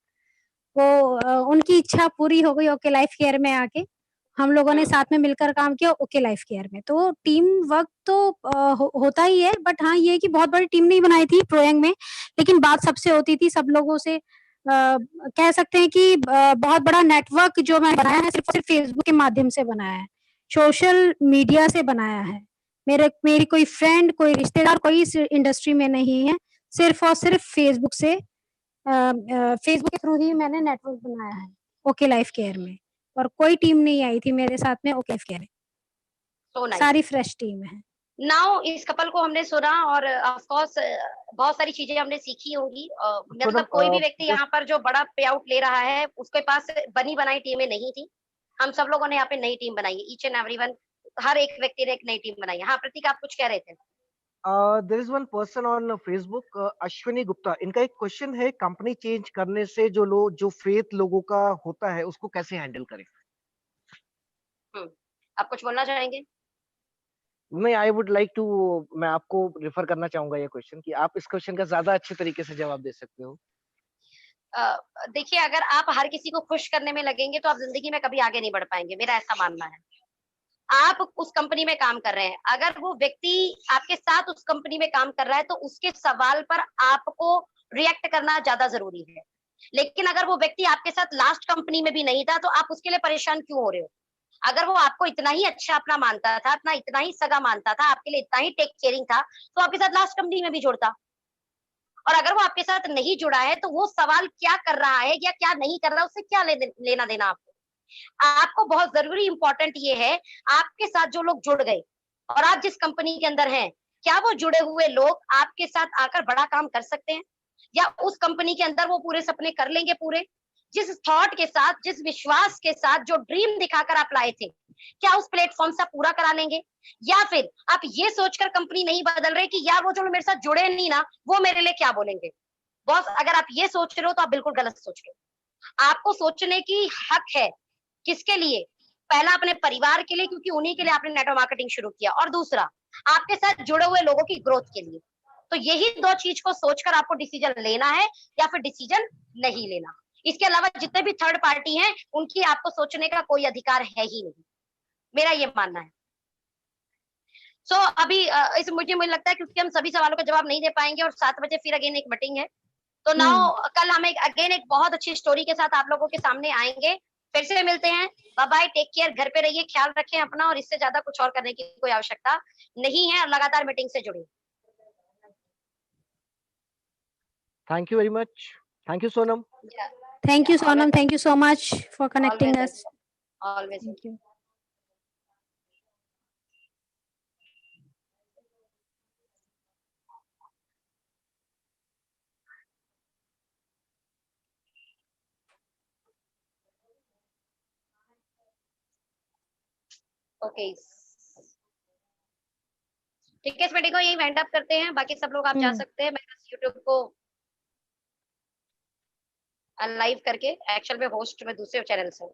वो उनकी इच्छा पूरी हो गई ओके लाइफ केयर में आके। हम लोगों ने साथ में मिलकर काम किया ओके लाइफ केयर में। तो टीम वर्क तो होता ही है, बट हाँ ये है कि बहुत बड़ी टीम नहीं बनाई थी प्रोयंग में, लेकिन बात सबसे होती थी, सब लोगों से कह सकते हैं कि बहुत बड़ा नेटवर्क जो मैंने बनाया है सिर्फ फेसबुक के माध्यम से बनाया है, सोशल मीडिया से बनाया है। मेरी कोई फ्रेंड, कोई रिश्तेदार, कोई इस इंडस्ट्री में नहीं है, सिर्फ और सिर्फ फेसबुक से, फेसबुक के थ्रू ही मैंने नेटवर्क बनाया है ओके लाइफ केयर में, और कोई टीम नहीं आई थी मेरे साथ में ओके लाइफ केयर में, सो नाइस। सारी फ्रेश टीम है। नाउ इस कपल को हमने सुना और ऑफ कोर्स बहुत सारी चीजें हमने सीखी होंगी। सोनम, मतलब कोई भी व्यक्ति जस्ट यहाँ पर जो बड़ा पे आउट ले रहा है उसके पास बनी बनाई टीमें नहीं थी। हम सब लोगों ने यहाँ पे नई टीम बनाई है, ईच एंड एवरीवन। हर एक व्यक्ति ने एक नई टीम बनाई है। हाँ प्रतीक, आप कुछ कह रहे थे? There is one person on Facebook, Ashwini Gupta. इनका एक क्वेश्चन है, कंपनी चेंज करने से जो फेथ लोगों का होता है उसको कैसे हैंडल करें। आप कुछ बोलना चाहेंगे? मैं आई वुड लाइक टू, मैं आपको रेफर करना चाहूंगा ये क्वेश्चन, कि आप इस क्वेश्चन का ज्यादा अच्छे तरीके से जवाब दे सकते हो। देखिए, अगर आप हर किसी को खुश करने में लगेंगे तो आप जिंदगी में कभी आगे नहीं बढ़ पाएंगे, मेरा ऐसा मानना है। आप उस कंपनी में काम कर रहे हैं, अगर वो व्यक्ति आपके साथ उस कंपनी में काम कर रहा है तो उसके सवाल पर आपको रिएक्ट करना ज्यादा जरूरी है। लेकिन अगर वो व्यक्ति आपके साथ लास्ट कंपनी में भी नहीं था तो आप उसके लिए परेशान क्यों हो रहे हो? अगर वो आपको इतना ही अच्छा अपना मानता था, अपना इतना ही सगा मानता था, आपके लिए इतना ही टेक केयरिंग था, तो आपके साथ लास्ट कंपनी में भी जुड़ता। और अगर वो आपके साथ नहीं जुड़ा है तो वो सवाल क्या कर रहा है या क्या नहीं कर रहा है, उससे क्या लेना देना आपको? आपको बहुत जरूरी इंपॉर्टेंट ये है, आपके साथ जो लोग जुड़ गए और आप जिस कंपनी के अंदर हैं, क्या वो जुड़े हुए लोग आपके साथ आकर बड़ा काम कर सकते हैं, या उस कंपनी के अंदर वो पूरे सपने कर लेंगे पूरे? जिस थॉट के साथ, जिस विश्वास के साथ, जो ड्रीम दिखाकर आप लाए थे, क्या उस प्लेटफॉर्म से आप पूरा करा लेंगे? या फिर आप ये सोचकर कंपनी नहीं बदल रहे कि यार वो जो मेरे साथ जुड़े नहीं ना, वो मेरे लिए क्या बोलेंगे? बॉस, अगर आप ये सोच रहे हो तो आप बिल्कुल गलत सोच रहे हो। आपको सोचने की हक है। किसके लिए? पहला अपने परिवार के लिए, क्योंकि उन्हीं के लिए आपने नेटवर्क मार्केटिंग शुरू किया, और दूसरा आपके साथ जुड़े हुए लोगों की ग्रोथ के लिए। तो यही दो चीज को सोचकर आपको डिसीजन लेना है या फिर डिसीजन नहीं लेना। इसके अलावा जितने भी थर्ड पार्टी हैं उनकी आपको सोचने का कोई अधिकार है ही नहीं, मेरा ये मानना है। सो अभी इस मुझे लगता है क्योंकि हम सभी सवालों का जवाब नहीं दे पाएंगे और 7 बजे फिर अगेन एक मीटिंग है, तो नाउ कल हम अगेन एक बहुत अच्छी स्टोरी के साथ आप लोगों के सामने आएंगे। फिर से मिलते हैं। बाय बाय, टेक केयर, घर पे रहिए, ख्याल रखें अपना, और इससे ज्यादा कुछ और करने की कोई आवश्यकता नहीं है। लगातार मीटिंग से जुड़िए। Thank you very much. Thank you Sonam. Thank you, Sonam. Thank you so much for connecting always us. Always. Thank you. Okay, ठीक है, इस मीटिंग को यही वाइंड अप करते हैं। बाकी सब लोग आप जा सकते हैं। मैं बस यूट्यूब को लाइव करके एक्चुअल में होस्ट में दूसरे चैनल से।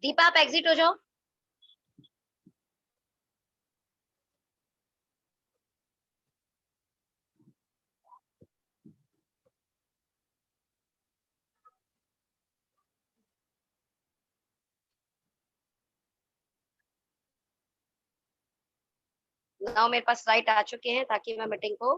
दीपा, आप एग्जिट हो जाओ। नाउ मेरे पास स्लाइड आ चुके हैं ताकि मैं मीटिंग को